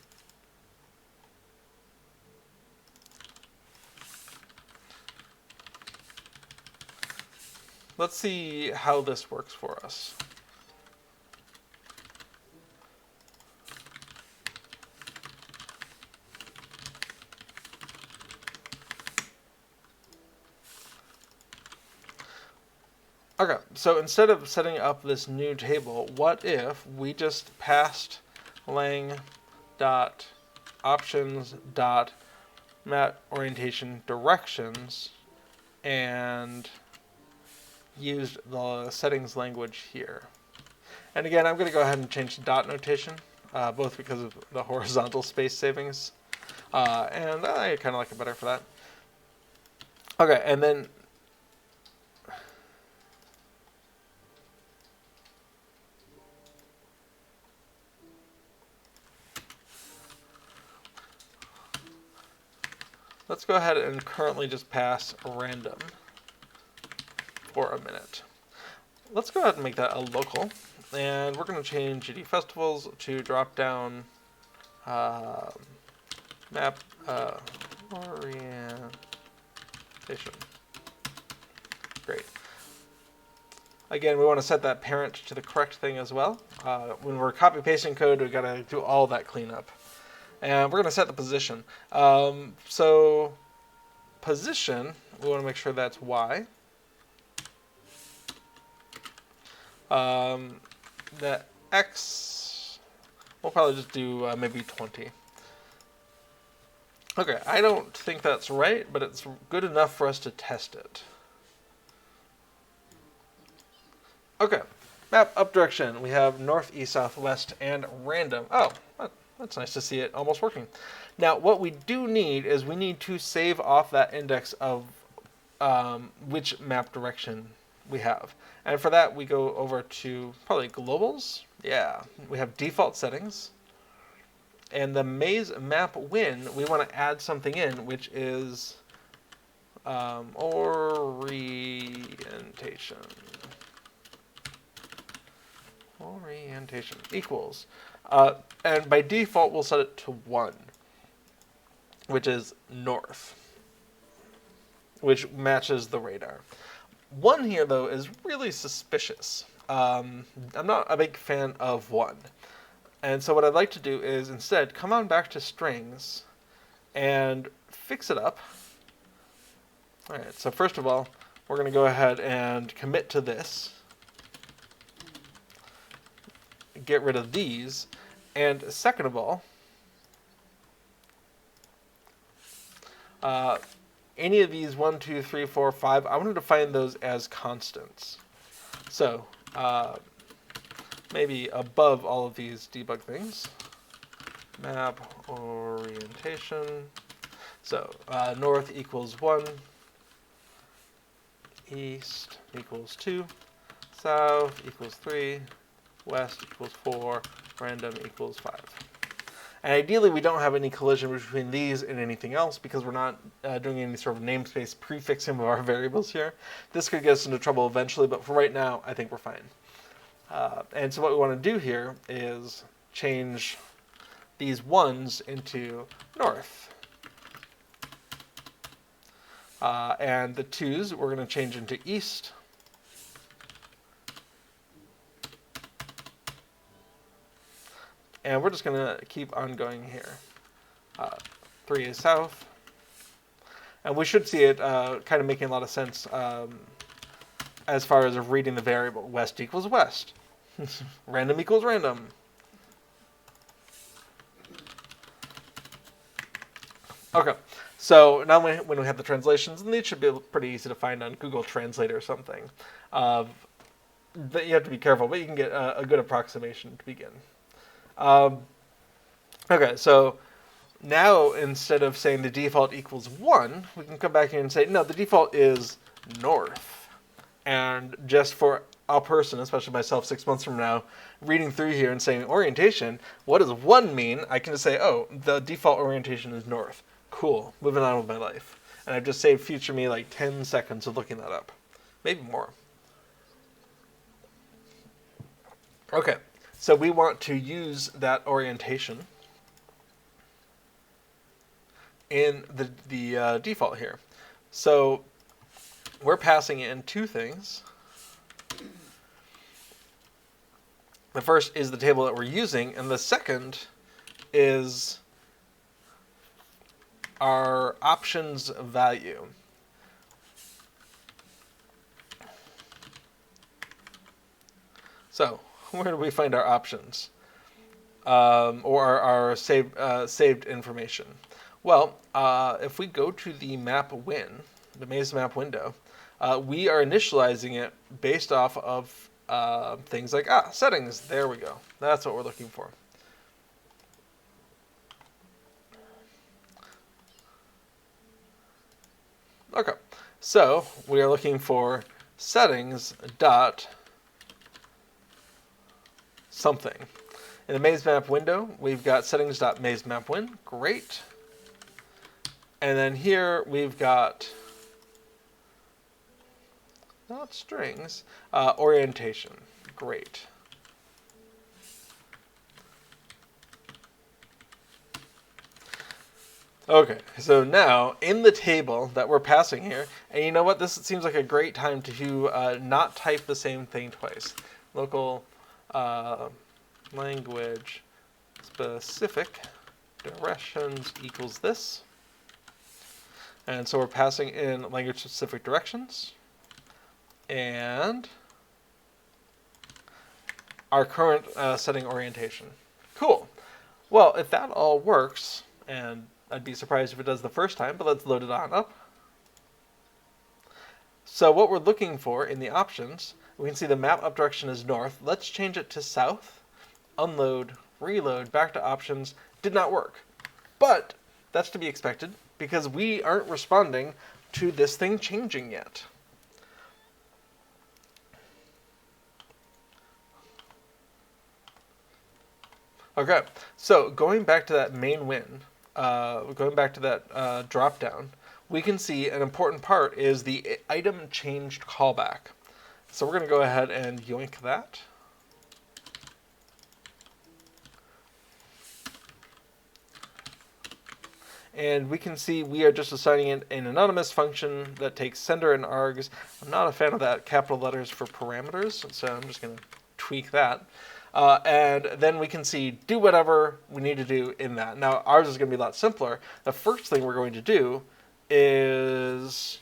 Speaker 1: Let's see how this works for us. Okay, so instead of setting up this new table, what if we just passed lang.options.map orientation directions and used the settings language here. And again, I'm going to go ahead and change the dot notation, both because of the horizontal space savings, and I kind of like it better for that. Okay, and then let's go ahead and currently just pass random for a minute. Let's go ahead and make that a local, and we're going to change GD Festivals to drop down map orientation. Great. Again, we want to set that parent to the correct thing as well. When we're copy pasting code, we've got to do all that cleanup. And we're going to set the position. So position, we want to make sure that's Y. That X, we'll probably just do maybe 20. Okay, I don't think that's right, but it's good enough for us to test it. Okay, map up direction. We have north, east, south, west, and random. Oh, that's nice to see it almost working. Now, what we do need is we need to save off that index of which map direction we have. And for that, we go over to probably globals. Yeah, we have default settings. And the maze map win, we want to add something in, which is orientation. Orientation equals. And by default, we'll set it to 1, which is north, which matches the radar. 1 here, though, is really suspicious. I'm not a big fan of 1. And so what I'd like to do is instead come on back to strings and fix it up. All right, so first of all, we're going to go ahead and commit to this. Get rid of these. And second of all, any of these 1, 2, 3, 4, 5, I wanted to find those as constants. So maybe above all of these debug things, map orientation. So north equals 1, east equals 2, south equals 3, west equals 4, random equals 5. And ideally, we don't have any collision between these and anything else because we're not doing any sort of namespace prefixing of our variables here. This could get us into trouble eventually, but for right now, I think we're fine. And so what we want to do here is change these 1s into north. And the 2s we're going to change into east. And we're just going to keep on going here. 3 is south. And we should see it kind of making a lot of sense as far as reading the variable. West equals west. Random equals random. Okay, so now when we have the translations, and these should be pretty easy to find on Google Translate or something. But you have to be careful, but you can get a good approximation to begin. Okay, so now instead of saying the default equals 1, we can come back here and say, no, the default is north. And just for a person, especially myself 6 months from now, reading through here and saying orientation, what does 1 mean? I can just say, oh, the default orientation is north. Cool, moving on with my life. And I've just saved future me like 10 seconds of looking that up. Maybe more. Okay. So we want to use that orientation in the default here. So we're passing in 2 things. The first is the table that we're using, and the second is our options value. So where do we find our options? Or our saved information? Well, if we go to the map the maze map window, we are initializing it based off of things like, settings. There we go. That's what we're looking for. Okay, so we are looking for settings dot something. In the maze map window, we've got settings.mazemapWin. Great. And then here we've got, not strings, orientation. Great. Okay, so now in the table that we're passing here, and you know what? This seems like a great time to not type the same thing twice. Local language specific directions equals this. And so we're passing in language specific directions and our current setting orientation. Cool. Well, if that all works, and I'd be surprised if it does the first time, but let's load it on up. So what we're looking for in the options, we can see the map up direction is north. Let's change it to south. Unload, reload, back to options. Did not work. But that's to be expected because we aren't responding to this thing changing yet. Okay, so going back to that main win, going back to that drop down, we can see an important part is the item changed callback. So we're going to go ahead and yoink that. And we can see we are just assigning it an anonymous function that takes sender and args. I'm not a fan of that capital letters for parameters, so I'm just going to tweak that. And then we can see do whatever we need to do in that. Now ours is going to be a lot simpler. The first thing we're going to do is,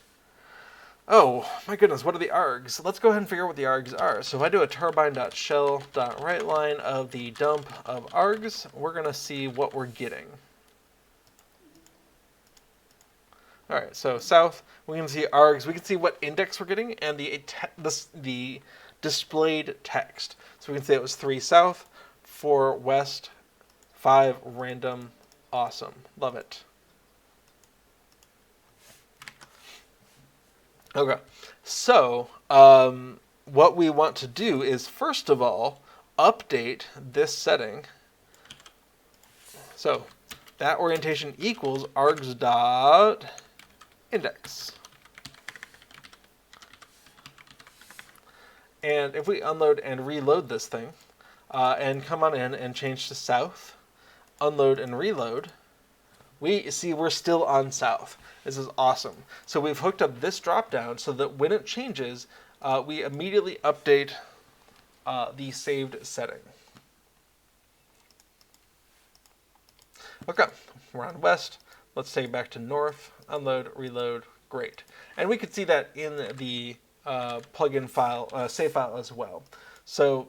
Speaker 1: oh my goodness, what are the args? Let's go ahead and figure out what the args are. So if I do a turbine.shell.writeLine of the dump of args, we're going to see what we're getting. All right, so south, we can see args. We can see what index we're getting and the displayed text. So we can say it was 3 south, 4 west, 5 random. Awesome. Love it. Okay, so what we want to do is, first of all, update this setting. So that orientation equals args.index. And if we unload and reload this thing, and come on in and change to south, unload and reload, we see we're still on south. This is awesome. So we've hooked up this drop-down so that when it changes, we immediately update the saved setting. Okay, we're on west. Let's take it back to north, unload, reload, great. And we could see that in the plugin file, save file as well. So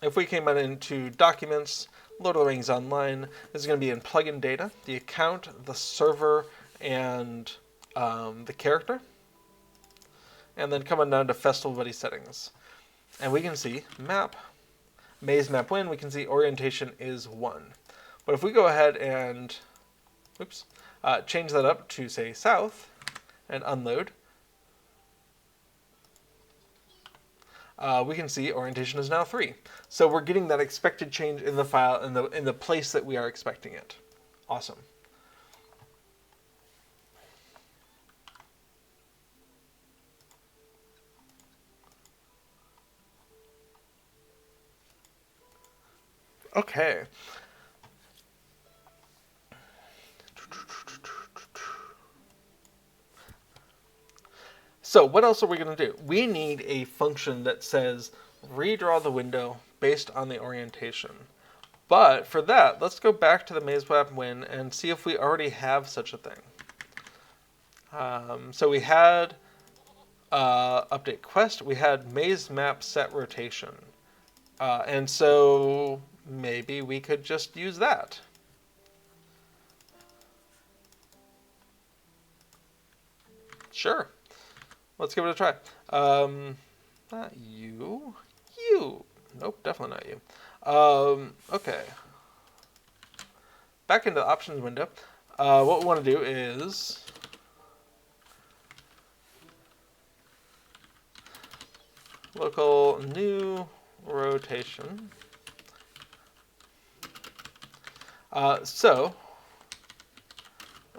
Speaker 1: if we came on into Documents, Lord of the Rings Online, this is going to be in plugin data, the account, the server, and the character. And then come on down to Festival Buddy settings. And we can see map, maze map win, we can see orientation is 1. But if we go ahead and change that up to, say, south, and unload, we can see orientation is now 3. So we're getting that expected change in the file in the place that we are expecting it. Awesome. Okay. So what else are we going to do? We need a function that says redraw the window based on the orientation. But for that, let's go back to the maze map win and see if we already have such a thing. So we had update quest, we had maze map set rotation. And so maybe we could just use that. Sure. Let's give it a try. Not you. You. Nope, definitely not you. Okay. Back into the options window. What we want to do is local new rotation. So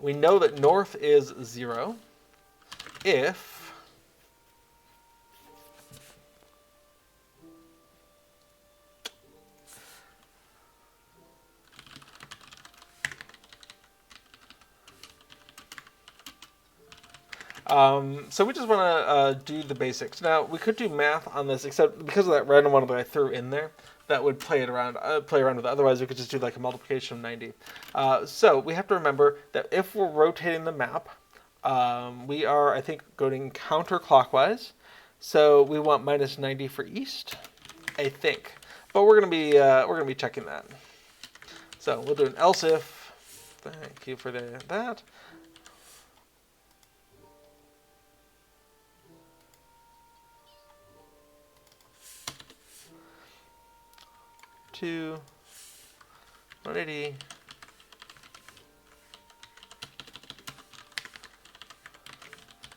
Speaker 1: we know that north is 0 if so we just want to do the basics. Now we could do math on this, except because of that random one that I threw in there, that would play around with it. Otherwise, we could just do like a multiplication of 90. So we have to remember that if we're rotating the map, we are, I think, going counterclockwise. So we want minus 90 for east, I think. But we're gonna be checking that. So we'll do an else if. Thank you for that. Two, 180,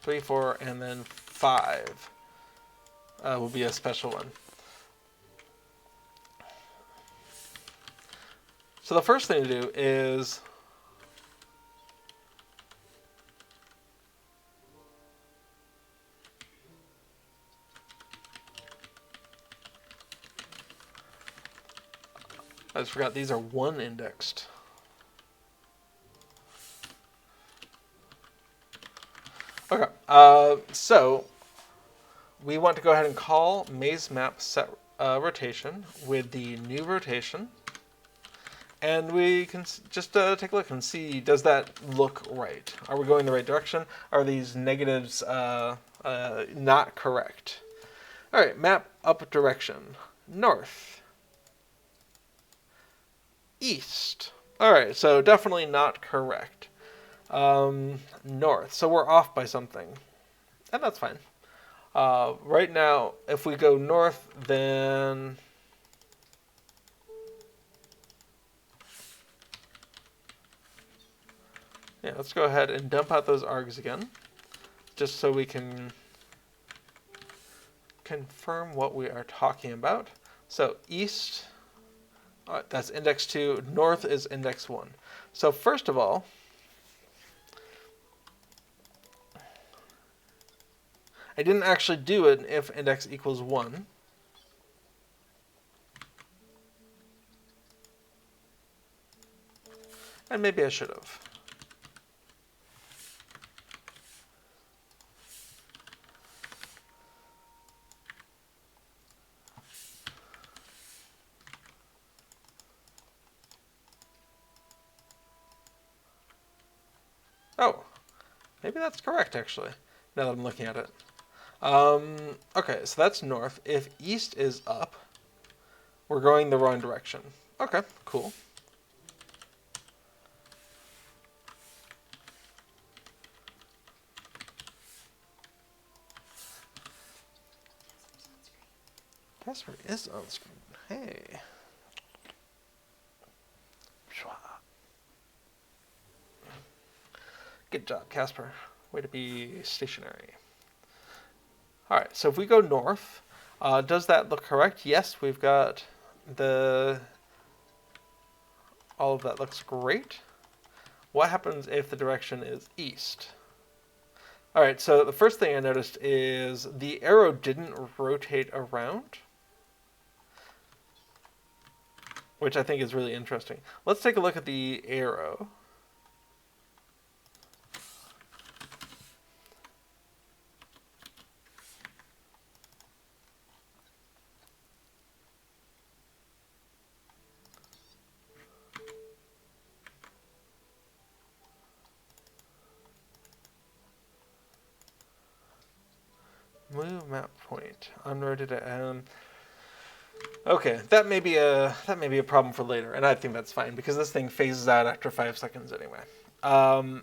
Speaker 1: 3, 4, and then 5 will be a special one. So the first thing to do is I just forgot these are 1 indexed. Okay, so we want to go ahead and call maze map set rotation with the new rotation. And we can just take a look and see, does that look right? Are we going the right direction? Are these negatives not correct? All right, map up direction. North. East. All right, so definitely not correct. North. So we're off by something. And that's fine. Right now, if we go north, then yeah, let's go ahead and dump out those args again, just so we can confirm what we are talking about. So east, that's index 2, north is index 1. So first of all, I didn't actually do an if index equals 1. And maybe I should have. Oh, maybe that's correct, actually, now that I'm looking at it. Okay, so that's north. If east is up, we're going the wrong direction. Okay, cool. Casper is on screen. Hey. Good job, Casper. Way to be stationary. All right, so if we go north, does that look correct? Yes, we've got all of that looks great. What happens if the direction is east? All right, so the first thing I noticed is the arrow didn't rotate around, which I think is really interesting. Let's take a look at the arrow. Move map point. Unrotated. Okay, that may be a problem for later, and I think that's fine because this thing phases out after 5 seconds anyway.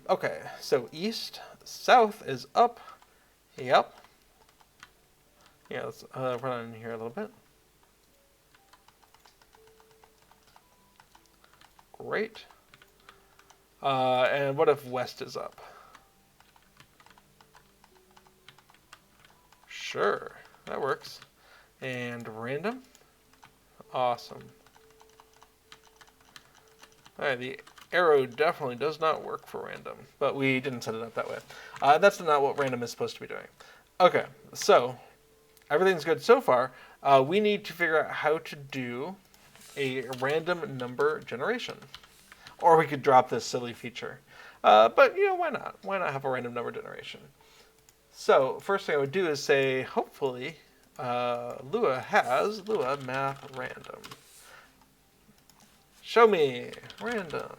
Speaker 1: Okay, so east, south is up. Yep. Yeah, let's run in here a little bit. Great. And what if west is up? Sure, that works. And random. Awesome. Alright, the arrow definitely does not work for random, but we didn't set it up that way. That's not what random is supposed to be doing. Okay, so everything's good so far. We need to figure out how to do a random number generation. Or we could drop this silly feature. But, you know, why not? Why not have a random number generation? So, first thing I would do is say, hopefully, Lua has Lua math random. Show me random.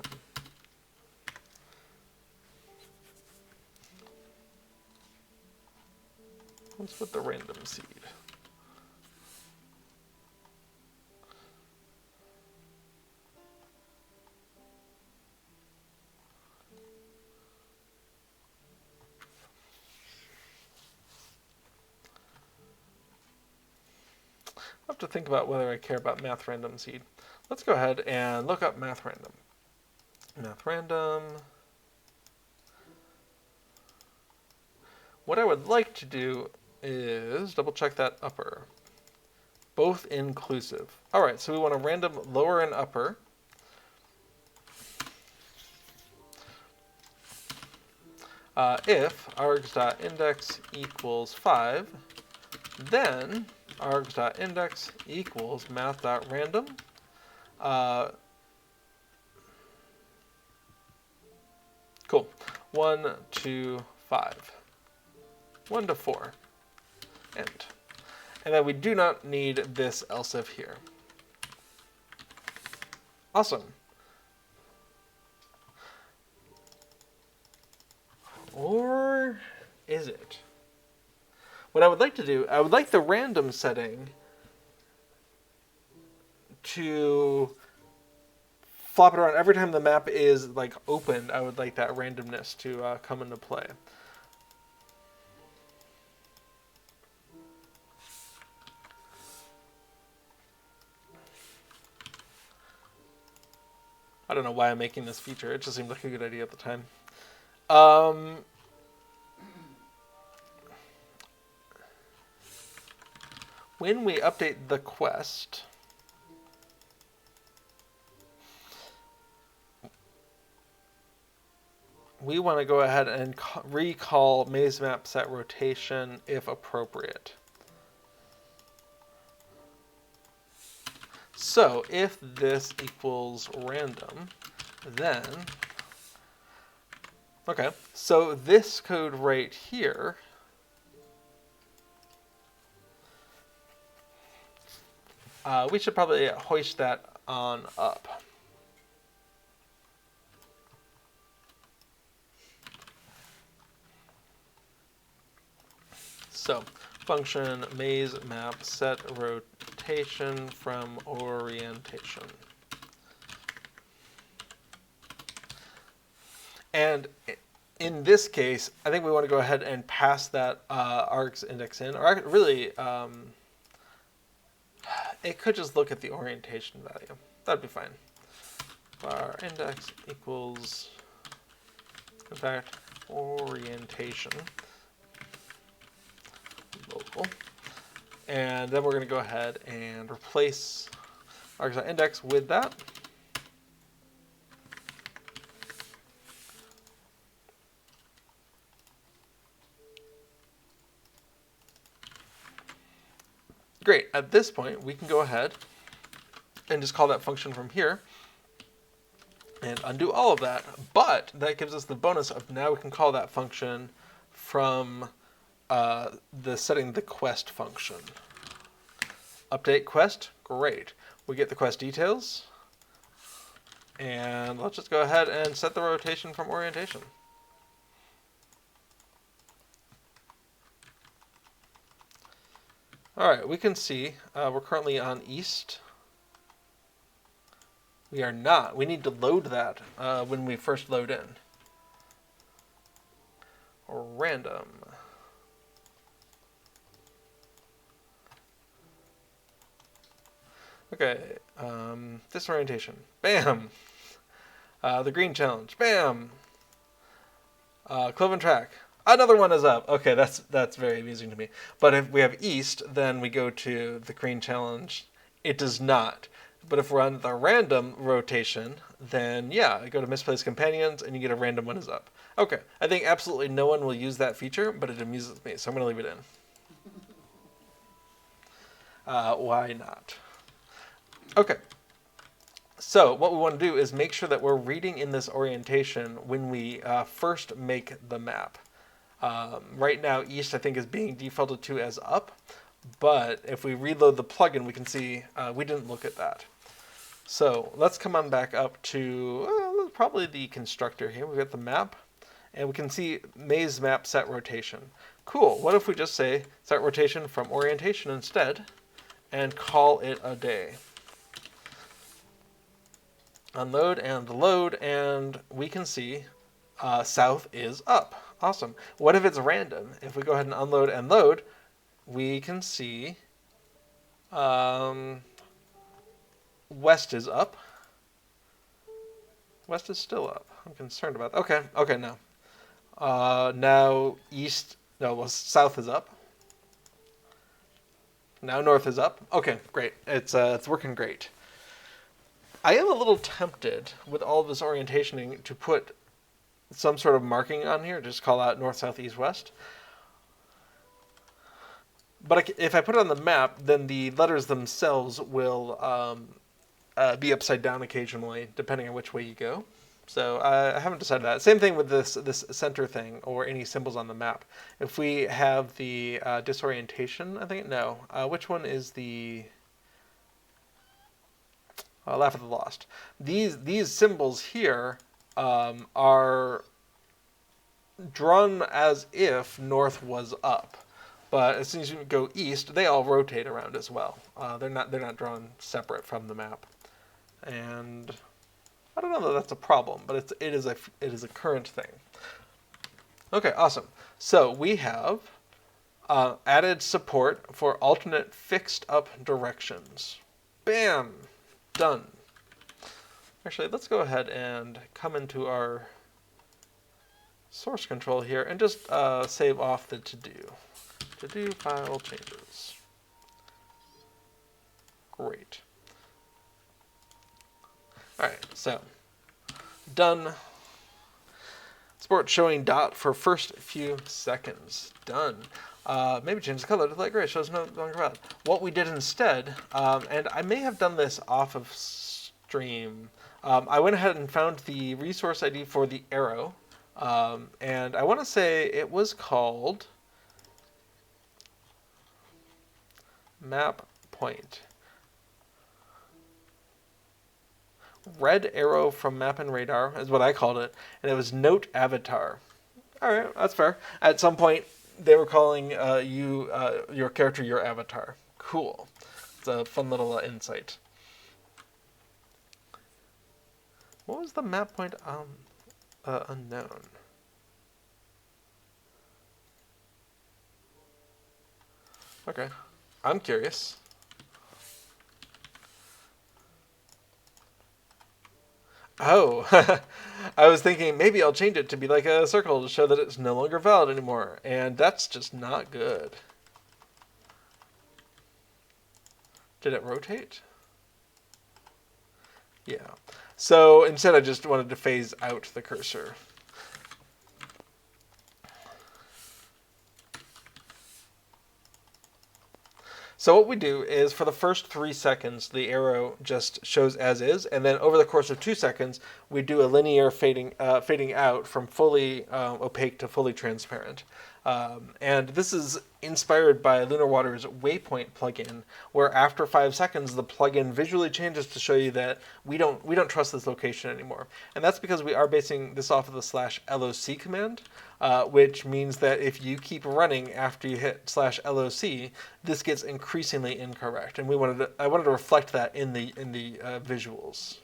Speaker 1: Let's put the random seed. I'll have to think about whether I care about math random seed. Let's go ahead and look up math random. Math random. What I would like to do is double check that upper. Both inclusive. All right, so we want a random lower and upper. If args.index equals 5, then args.index equals math.random. Cool. 1 to 5. 1 to 4. End. And then we do not need this else if here. Awesome. Or is it? What I would like to do, I would like the random setting to flop it around every time the map is like opened. I would like that randomness to come into play. I don't know why I'm making this feature. It just seemed like a good idea at the time. when we update the quest, we want to go ahead and recall maze map set rotation if appropriate. So if this equals random, then, okay, so this code right here we should probably hoist that on up. So function maze map set rotation from orientation. And in this case, I think we want to go ahead and pass that args index in, or really, it could just look at the orientation value. That'd be fine. Var index equals, in fact, orientation local. And then we're going to go ahead and replace args.index with that. Great. At this point, we can go ahead and just call that function from here and undo all of that. But that gives us the bonus of now we can call that function from the setting the quest function. Update quest, great. We get the quest details. And let's just go ahead and set the rotation from orientation. All right, we can see we're currently on east. We are not. We need to load that when we first load in. Random. Okay, disorientation. Bam! The green challenge. Bam! Cloven track. Another one is up. Okay, that's very amusing to me. But if we have east, then we go to the green challenge. It does not. But if we're on the random rotation, then yeah, go to misplaced companions and you get a random one is up. Okay, I think absolutely no one will use that feature, but it amuses me, so I'm going to leave it in. Why not? Okay, so what we want to do is make sure that we're reading in this orientation when we first make the map. Right now, east I think is being defaulted to as up, but if we reload the plugin, we can see we didn't look at that. So let's come on back up to probably the constructor here. We've got the map, and we can see maze map set rotation. Cool. What if we just say set rotation from orientation instead, and call it a day? Unload and load, and we can see south is up. Awesome. What if it's random? If we go ahead and unload and load, we can see west is up. West is still up. I'm concerned about that. Okay, no. Now east, no, well, south is up. Now north is up. Okay, great. It's working great. I am a little tempted with all of this orientationing to put some sort of marking on here, just call out north, south, east, west. But if I put it on the map, then the letters themselves will be upside down occasionally, depending on which way you go. So I haven't decided that. Same thing with this center thing or any symbols on the map. If we have the disorientation, I think, no. Which one is the... Laugh at the Lost. These symbols here are drawn as if north was up, but as soon as you go east, they all rotate around as well. They're not drawn separate from the map, and I don't know that that's a problem, but it is a current thing. Okay, awesome. So we have added support for alternate fixed up directions. Bam. Done. Actually, let's go ahead and come into our source control here and just save off the to-do. To-do file changes. Great. All right, so done. Sport showing dot for first few seconds. Done. Maybe change the color to light gray. Shows no longer valid. What we did instead, and I may have done this off of stream. I went ahead and found the resource ID for the arrow, and I want to say it was called map point. Red arrow from map and radar is what I called it, and it was note avatar. All right, that's fair. At some point, they were calling your character your avatar. Cool. It's a fun little insight. What was the map point unknown? Okay, I'm curious. Oh, I was thinking maybe I'll change it to be like a circle to show that it's no longer valid anymore, and that's just not good. Did it rotate? Yeah. So instead I just wanted to phase out the cursor. So what we do is for the first 3 seconds, the arrow just shows as is, and then over the course of 2 seconds, we do a linear fading out from fully opaque to fully transparent. And this is inspired by Lunar Water's Waypoint plugin, where after 5 seconds, the plugin visually changes to show you that we don't trust this location anymore. And that's because we are basing this off of the /LOC command, which means that if you keep running after you hit /LOC, this gets increasingly incorrect. And I wanted to reflect that in the visuals.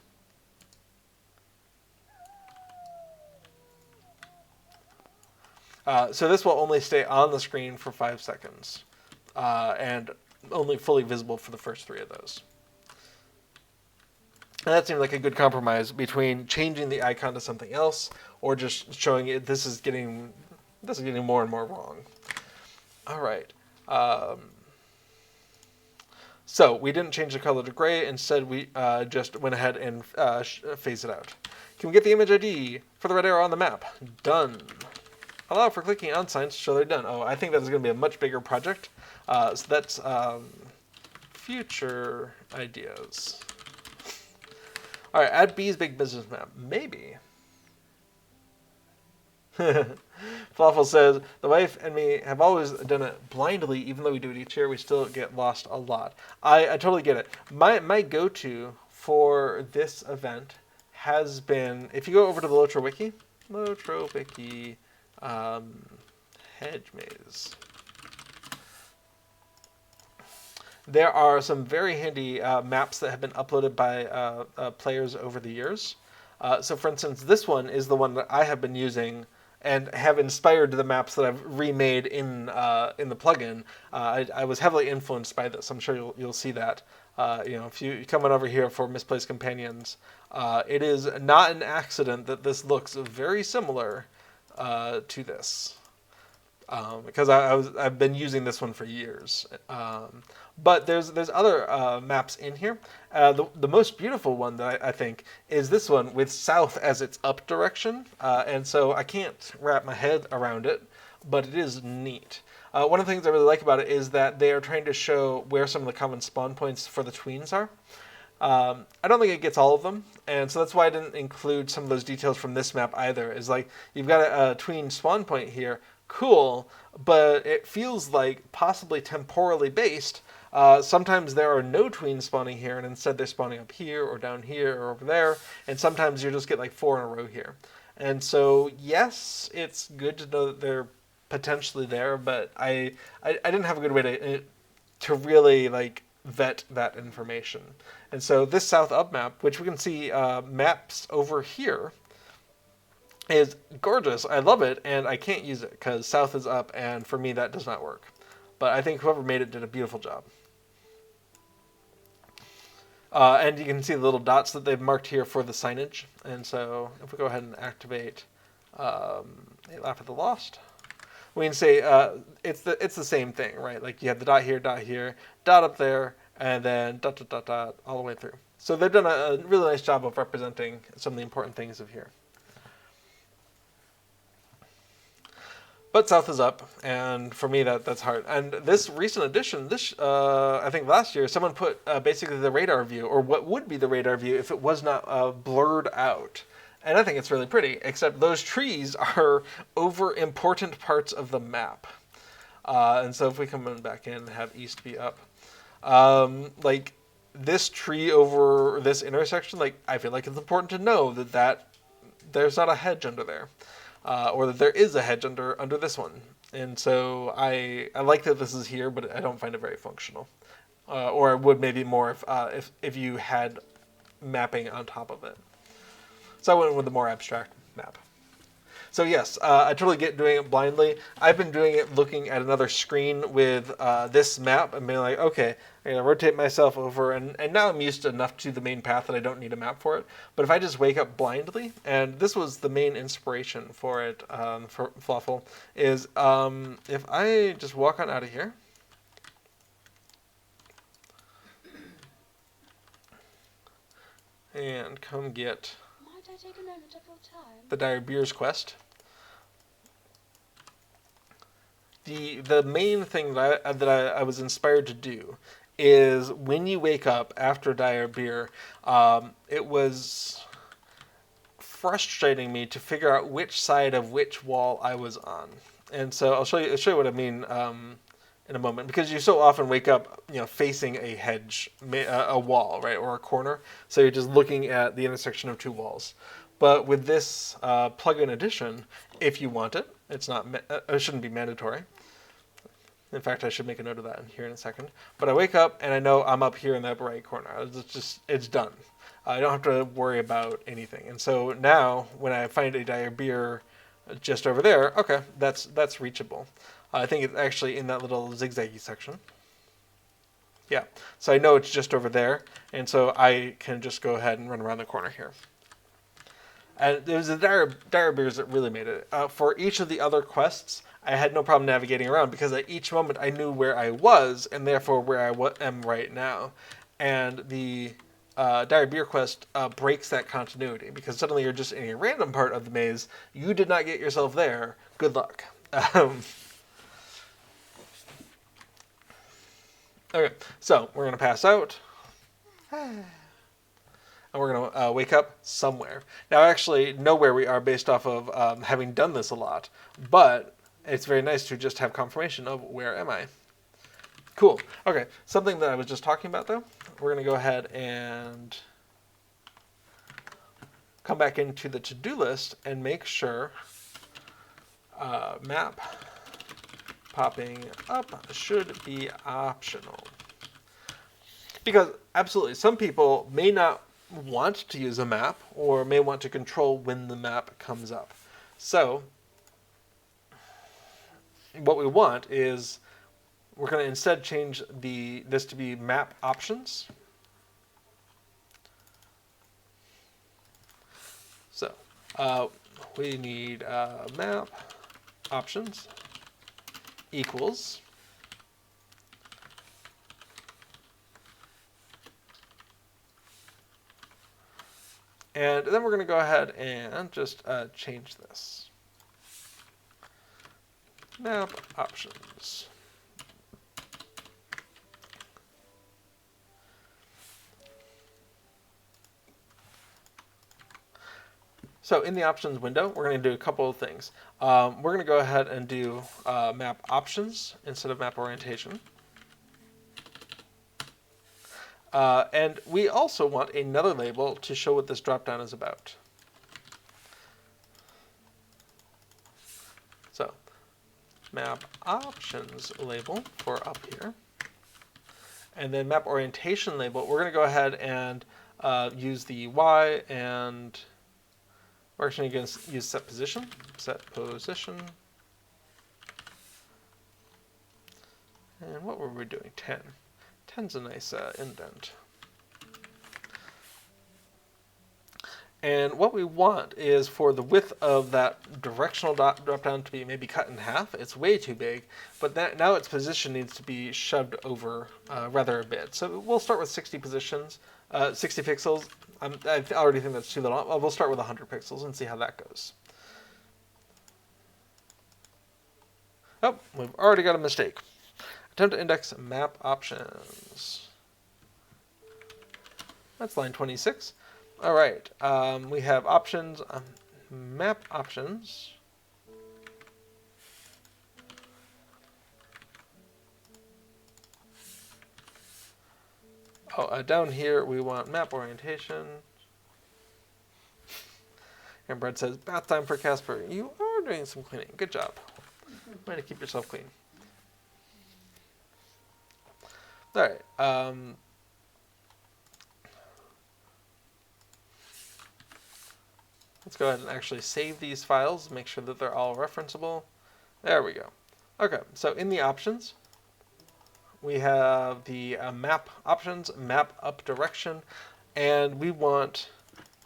Speaker 1: So this will only stay on the screen for 5 seconds, and only fully visible for the first 3 of those. And that seemed like a good compromise between changing the icon to something else or just showing it this is getting more and more wrong. All right. So we didn't change the color to gray. Instead, we just went ahead and phased it out. Can we get the image ID for the red arrow on the map? Done. Allow for clicking on signs to show they're done. Oh, I think that is going to be a much bigger project. So that's future ideas. All right, add B's big business map. Maybe. Falafel says, the wife and me have always done it blindly. Even though we do it each year, we still get lost a lot. I totally get it. My go-to for this event has been, if you go over to the LOTRO wiki, Hedge Maze. There are some very handy maps that have been uploaded by players over the years. So for instance, this one is the one that I have been using and have inspired the maps that I've remade in the plugin. I was heavily influenced by this. I'm sure you'll see that. If you come on over here for Misplaced Companions, it is not an accident that this looks very similar to this. Because I've been using this one for years. But there's other maps in here. The most beautiful one that I think is this one with south as its up direction. And so I can't wrap my head around it, but it is neat. One of the things I really like about it is that they are trying to show where some of the common spawn points for the tweens are. I don't think it gets all of them, and so that's why I didn't include some of those details from this map either. Is like, you've got a tween spawn point here, cool, but it feels like possibly temporally based. Sometimes there are no tweens spawning here, and instead they're spawning up here or down here or over there, and sometimes you just get like 4 in a row here. And so yes, it's good to know that they're potentially there, but I didn't have a good way to really like vet that information. And so this south up map, which we can see maps over here, is gorgeous. I love it, and I can't use it because south is up, and for me that does not work. But I think whoever made it did a beautiful job. And you can see the little dots that they've marked here for the signage. And so if we go ahead and activate A Laugh at the Lost, we can say it's the same thing, right? Like you have the dot here, dot up there, and then dot, dot, dot, dot, all the way through. So they've done a really nice job of representing some of the important things of here. But south is up, and for me that's hard. And this recent addition, I think last year, someone put basically the radar view, or what would be the radar view if it was not blurred out. And I think it's really pretty, except those trees are over important parts of the map. And so if we come back in and have east be up, like this tree over this intersection, like I feel like it's important to know that there's not a hedge under there. Or that there is a hedge under this one. And so I like that this is here, but I don't find it very functional. Or it would maybe more if you had mapping on top of it. So I went with a more abstract map. So yes, I totally get doing it blindly. I've been doing it looking at another screen with this map and being like, okay, I'm going to rotate myself over, and now I'm used enough to the main path that I don't need a map for it. But if I just wake up blindly, and this was the main inspiration for it, for Fluffle, is if I just walk on out of here, and come get
Speaker 2: Might I take a moment of your time?
Speaker 1: the Dire Beers quest. The main thing that I was inspired to do is when you wake up after Dire Beer, it was frustrating me to figure out which side of which wall I was on. And so I'll show you what I mean in a moment, because you so often wake up, facing a hedge, a wall, right, or a corner. So you're just looking at the intersection of two walls. But with this plugin addition, if you want it, it's not. It shouldn't be mandatory. In fact, I should make a note of that here in a second. But I wake up and I know I'm up here in the upper right corner. It's done. I don't have to worry about anything. And so now, when I find a Dire Beer just over there, okay, that's reachable. I think it's actually in that little zigzaggy section. Yeah, so I know it's just over there, and so I can just go ahead and run around the corner here. And it was the dire Beers that really made it. For each of the other quests, I had no problem navigating around, because at each moment I knew where I was, and therefore where I am right now. And the Dire Beer quest breaks that continuity, because suddenly you're just in a random part of the maze. You did not get yourself there. Good luck. Okay, so we're going to pass out. And we're going to wake up somewhere. Now, I actually know where we are based off of having done this a lot, but it's very nice to just have confirmation of where am I. Cool. Okay, something that I was just talking about, though, we're going to go ahead and come back into the to-do list and make sure map popping up should be optional. Because, absolutely, some people may not want to use a map, or may want to control when the map comes up. So, what we want is, we're going to instead change this to be map options. So, we need map options equals and then we're going to go ahead and just change this. Map options. So in the options window, we're going to do a couple of things. We're going to go ahead and do map options instead of map orientation. And we also want another label to show what this dropdown is about. So map options label for up here. And then map orientation label, we're going to go ahead and use the Y, and we're actually going to use set position. Set position. And what were we doing? 10. 10's a nice indent. And what we want is for the width of that directional drop down to be maybe cut in half. It's way too big, but now its position needs to be shoved over rather a bit. So we'll start with 60 positions, 60 pixels. I already think that's too little. We'll start with 100 pixels and see how that goes. Oh, we've already got a mistake. Attempt to index map options. That's line 26. All right, we have options, map options. Oh, down here we want map orientation. And Brad says, bath time for Casper. You are doing some cleaning. Good job. Way to keep yourself clean. All right. Let's go ahead and actually save these files, make sure that they're all referenceable. There we go. Okay, so in the options, we have the map options, map up direction, and we want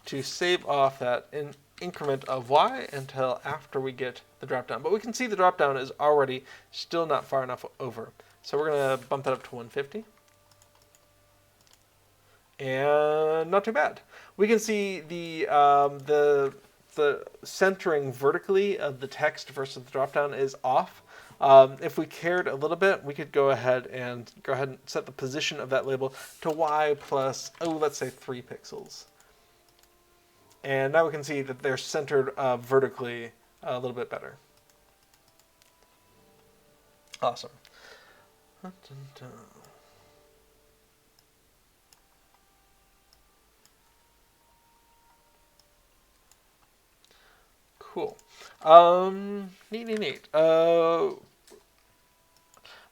Speaker 1: to save off that increment of y until after we get the dropdown. But we can see the dropdown is already still not far enough over. So we're going to bump that up to 150. And not too bad. We can see the centering vertically of the text versus the dropdown is off. If we cared a little bit, we could go ahead and set the position of that label to y plus, let's say 3 pixels. And now we can see that they're centered vertically a little bit better. Awesome. Cool. Neat.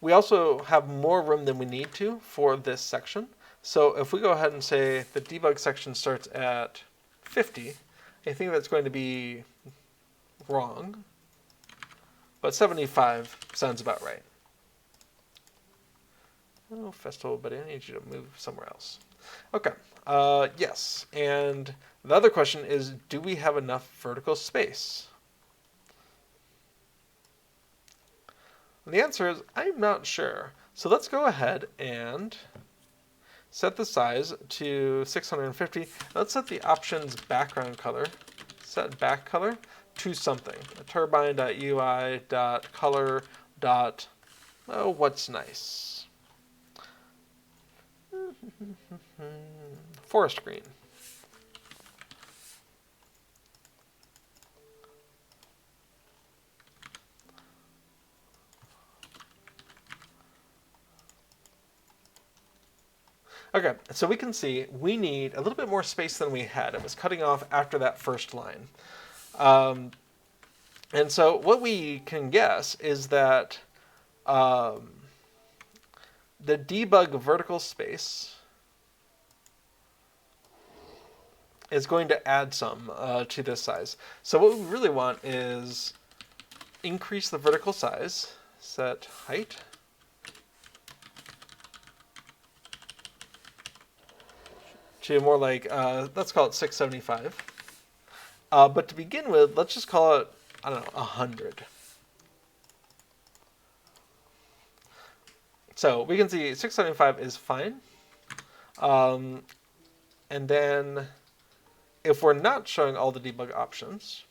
Speaker 1: We also have more room than we need to for this section. So if we go ahead and say the debug section starts at 50, I think that's going to be wrong. But 75 sounds about right. Oh, Festival Buddy, I need you to move somewhere else. Okay. Yes. And the other question is, do we have enough vertical space? And the answer is, I'm not sure. So let's go ahead and set the size to 650. Let's set the options background color, set back color to something. Turbine.ui.color. Oh, what's nice? Forest green. Okay, so we can see we need a little bit more space than we had. It was cutting off after that first line. And so what we can guess is that the debug vertical space is going to add some to this size. So what we really want is increase the vertical size, set height, to more like, let's call it 675. But to begin with, let's just call it, I don't know, 100. So we can see 675 is fine. And then if we're not showing all the debug options,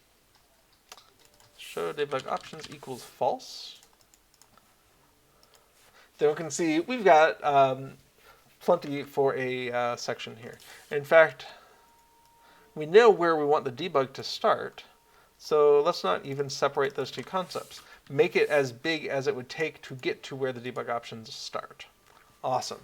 Speaker 1: show debug options equals false. Then we can see we've got plenty for a section here. In fact, we know where we want the debug to start, so let's not even separate those two concepts. Make it as big as it would take to get to where the debug options start. Awesome.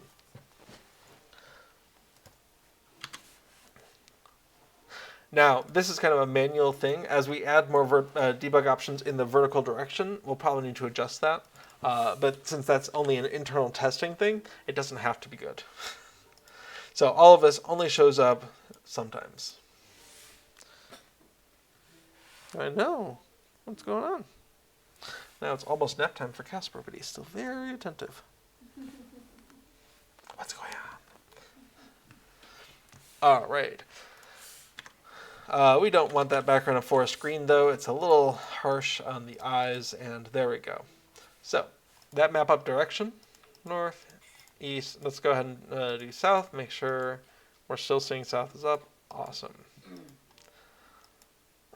Speaker 1: Now, this is kind of a manual thing. As we add more debug options in the vertical direction, we'll probably need to adjust that. But since that's only an internal testing thing, it doesn't have to be good. So all of this only shows up sometimes. I know. What's going on? Now it's almost nap time for Casper, but he's still very attentive. What's going on? All right. We don't want that background of forest green though. It's a little harsh on the eyes, and there we go. So that map up direction, north, east. Let's go ahead and do south. Make sure we're still seeing south is up. Awesome.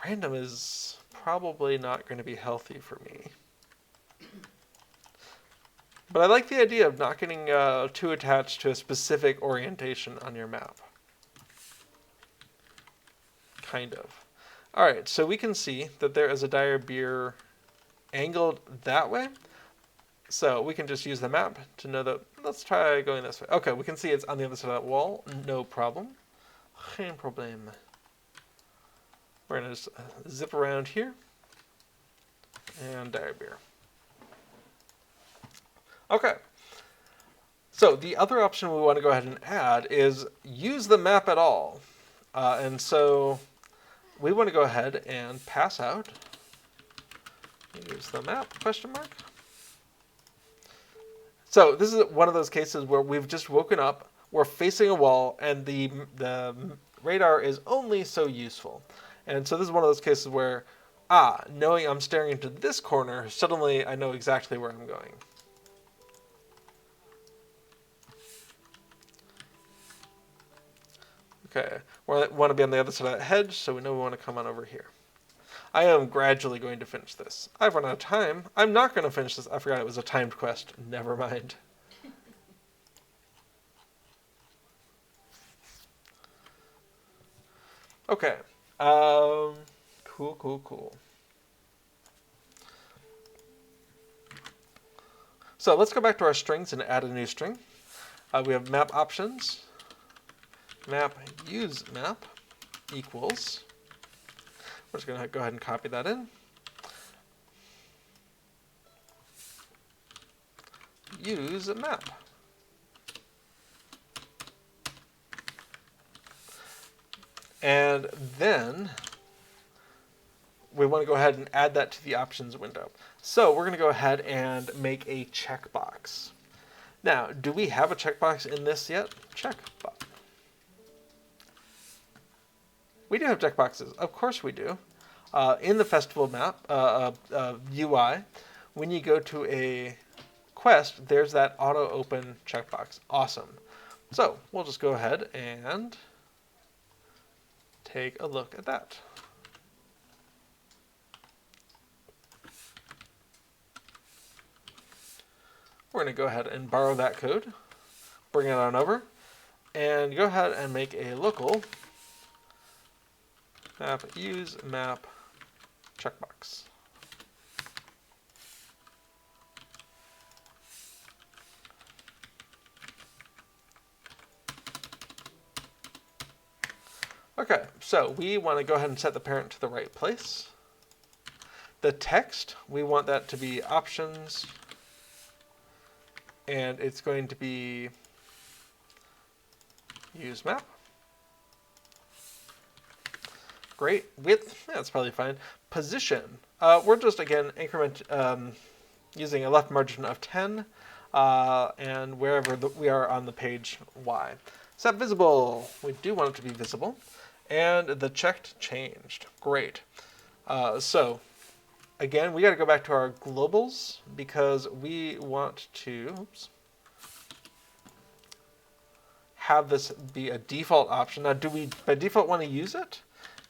Speaker 1: Random is probably not going to be healthy for me. But I like the idea of not getting too attached to a specific orientation on your map. Kind of. Alright, so we can see that there is a dire beer angled that way. So we can just use the map to know that, let's try going this way. Okay, we can see it's on the other side of that wall. No problem. Geen probleem. We're going to just zip around here. And dire beer. Okay. So the other option we want to go ahead and add is use the map at all. And so we want to go ahead and pass out. Use the map, question mark. So this is one of those cases where we've just woken up, we're facing a wall, and the radar is only so useful. And so this is one of those cases where, knowing I'm staring into this corner, suddenly I know exactly where I'm going. Okay, we want to be on the other side of that hedge, so we know we want to come on over here. I am gradually going to finish this. I've run out of time. I'm not going to finish this. I forgot it was a timed quest. Never mind. Okay. Cool. So let's go back to our strings and add a new string. We have map options. Map use map equals. We're just going to go ahead and copy that in. Use map. And then we want to go ahead and add that to the options window. So we're going to go ahead and make a checkbox. Now, do we have a checkbox in this yet? Checkbox. We do have checkboxes. Of course we do. In the festival map UI, when you go to a quest, there's that auto open checkbox. Awesome. So we'll just go ahead and take a look at that. We're going to go ahead and borrow that code, bring it on over, and go ahead and make a local map use map checkbox. Okay, so we want to go ahead and set the parent to the right place. The text, we want that to be options, and it's going to be use map. Great. Width, that's probably fine. Position, we're just, again, using a left margin of 10, and wherever we are on the page Y. Set visible, we do want it to be visible. And the checked changed. Great. So, again, we got to go back to our globals because we want to have this be a default option. Now, do we by default want to use it?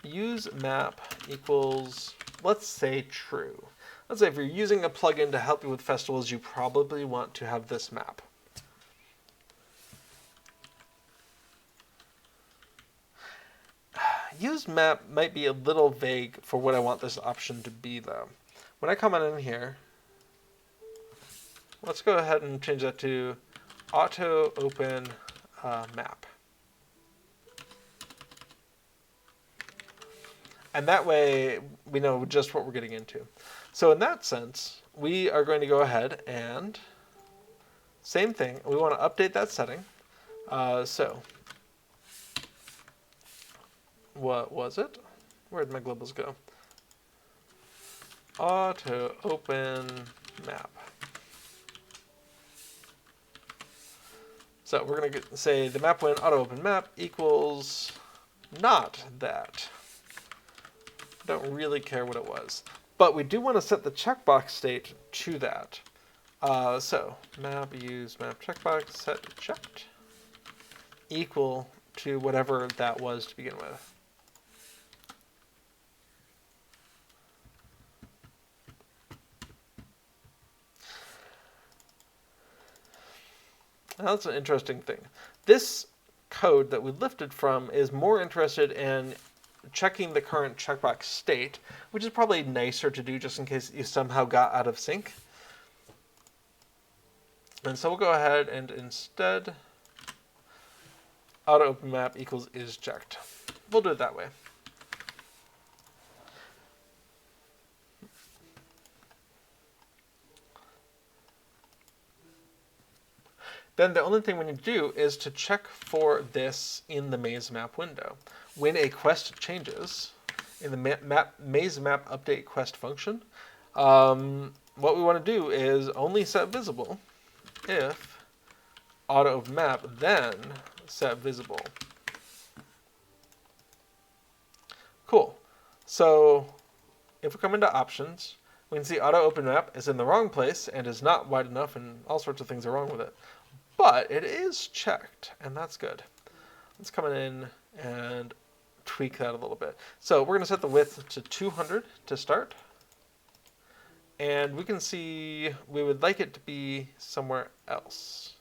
Speaker 1: Use map equals, let's say, true. Let's say if you're using a plugin to help you with festivals, you probably want to have this map. Use map might be a little vague for what I want this option to be, though. When I come on in here, let's go ahead and change that to auto open map. And that way we know just what we're getting into. So in that sense, we are going to go ahead and same thing. We want to update that setting. So what was it? Where'd my globals go? Auto open map. So we're going to say the map when auto open map equals not that. don't really care what it was. But we do want to set the checkbox state to that. So map use map checkbox set checked equal to whatever that was to begin with. Now that's an interesting thing. This code that we lifted from is more interested in checking the current checkbox state, which is probably nicer to do just in case you somehow got out of sync. And so we'll go ahead and instead auto open map equals is checked. We'll do it that way. Then the only thing we need to do is to check for this in the maze map window. When a quest changes in the maze map update quest function, what we want to do is only set visible if auto open map, then set visible. Cool. So if we come into options, we can see auto open map is in the wrong place and is not wide enough, and all sorts of things are wrong with it. But it is checked, and that's good. Let's come in and tweak that a little bit. So we're going to set the width to 200 to start. And we can see we would like it to be somewhere else.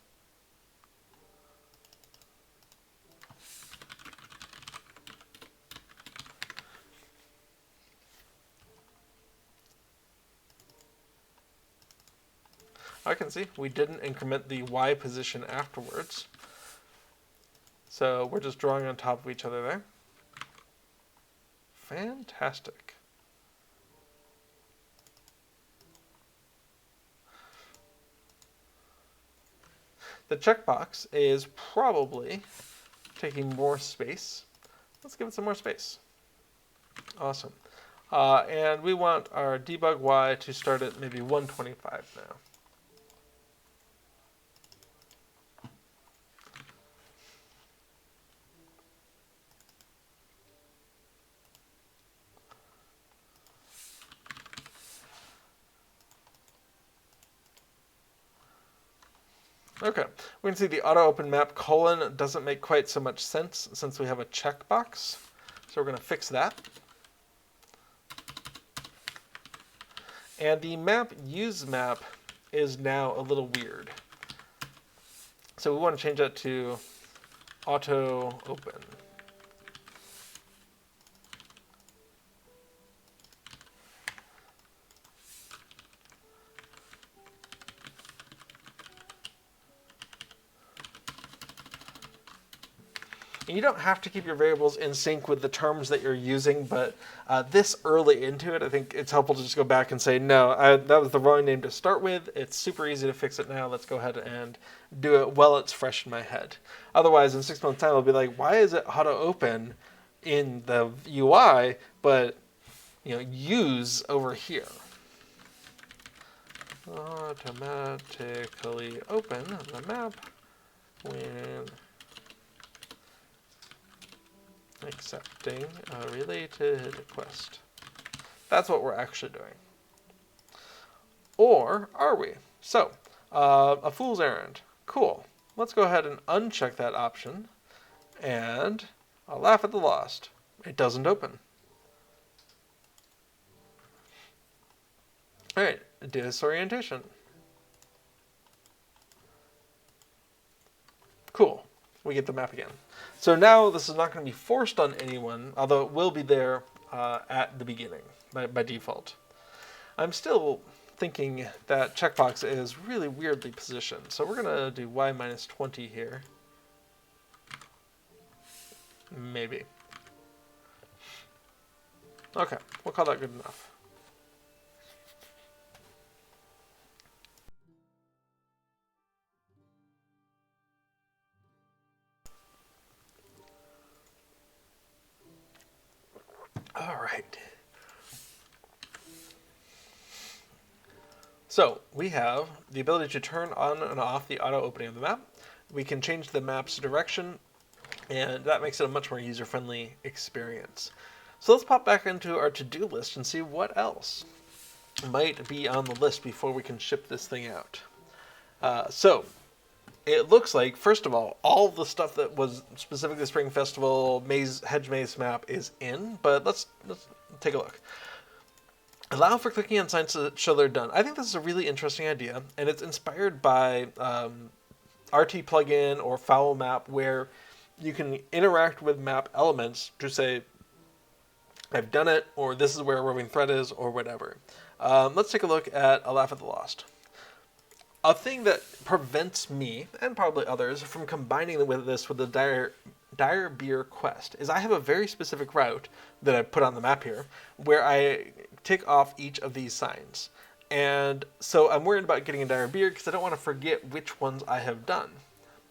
Speaker 1: I can see we didn't increment the Y position afterwards. So we're just drawing on top of each other there. Fantastic. The checkbox is probably taking more space. Let's give it some more space. Awesome. And we want our debug Y to start at maybe 125 now. Okay, we can see the auto open map colon doesn't make quite so much sense since we have a checkbox. So we're going to fix that. And the map use map is now a little weird. So we want to change that to auto open. And you don't have to keep your variables in sync with the terms that you're using, but this early into it, I think it's helpful to just go back and say, no, that was the wrong name to start with. It's super easy to fix it now. Let's go ahead and do it while it's fresh in my head. Otherwise, in 6 months' time, I'll be like, why is it auto open in the UI, but use over here? Automatically open the map when accepting a related quest. That's what we're actually doing. Or are we? So, a fool's errand. Cool. Let's go ahead and uncheck that option. And I'll laugh at the lost. It doesn't open. Alright, disorientation. Cool. We get the map again. So now this is not going to be forced on anyone, although it will be there at the beginning by default. I'm still thinking that checkbox is really weirdly positioned. So we're going to do Y minus 20 here. Maybe. Okay, we'll call that good enough. All right. So we have the ability to turn on and off the auto opening of the map. We can change the map's direction, and that makes it a much more user-friendly experience. So let's pop back into our to-do list and see what else might be on the list before we can ship this thing out. So it looks like, first of all the stuff that was specifically Spring Festival Hedge Maze map is in, but let's take a look. Allow for clicking on signs to show they're done. I think this is a really interesting idea, and it's inspired by RT plugin or Foul Map, where you can interact with map elements to say, I've done it, or this is where a roving thread is, or whatever. Let's take a look at A Laugh at the Lost. A thing that prevents me, and probably others, from combining this with the Dire Beer quest is I have a very specific route that I put on the map here, where I tick off each of these signs. And so I'm worried about getting a Dire Beer because I don't want to forget which ones I have done.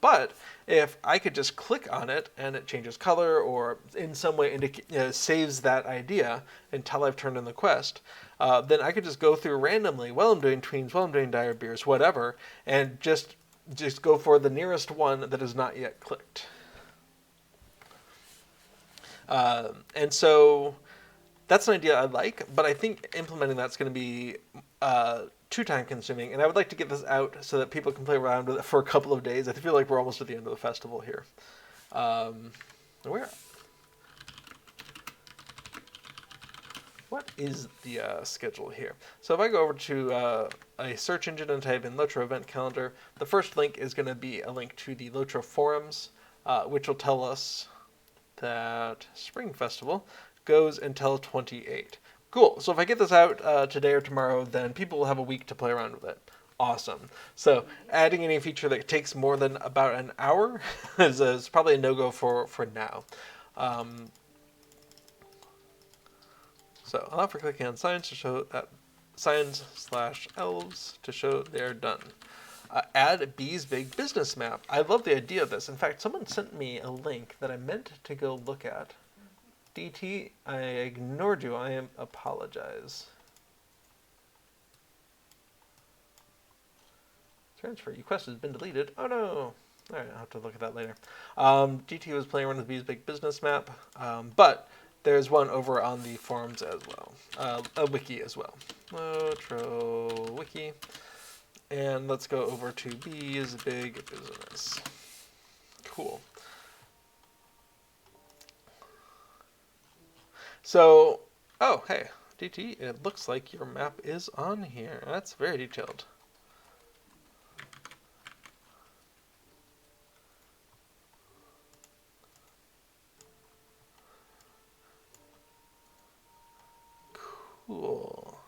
Speaker 1: But if I could just click on it and it changes color or in some way saves that idea until I've turned in the quest, then I could just go through randomly while I'm doing tweens, while I'm doing Dire Beers, whatever, and just go for the nearest one that is not yet clicked. And so that's an idea I like, but I think implementing that's going to be too time consuming, and I would like to get this out so that people can play around with it for a couple of days. I feel like we're almost at the end of the festival here. What is the schedule here? So if I go over to a search engine and type in LOTRO event calendar, the first link is going to be a link to the LOTRO forums, which will tell us that Spring Festival goes until 28. Cool. So if I get this out today or tomorrow, then people will have a week to play around with it. Awesome. So adding any feature that takes more than about an hour is probably a no-go for now. So allow for clicking on signs to show that signs/elves to show they're done. Add Bee's Big Business Map. I love the idea of this. In fact, someone sent me a link that I meant to go look at. DT, I ignored you. I apologize. Transfer request has been deleted. Oh no. Alright, I'll have to look at that later. DT was playing around with Bee's Big Business Map, but there's one over on the forums as well. A wiki as well. LOTRO wiki. And let's go over to Bee's Big Business. Cool. So, oh, hey, DT, it looks like your map is on here. That's very detailed. Cool.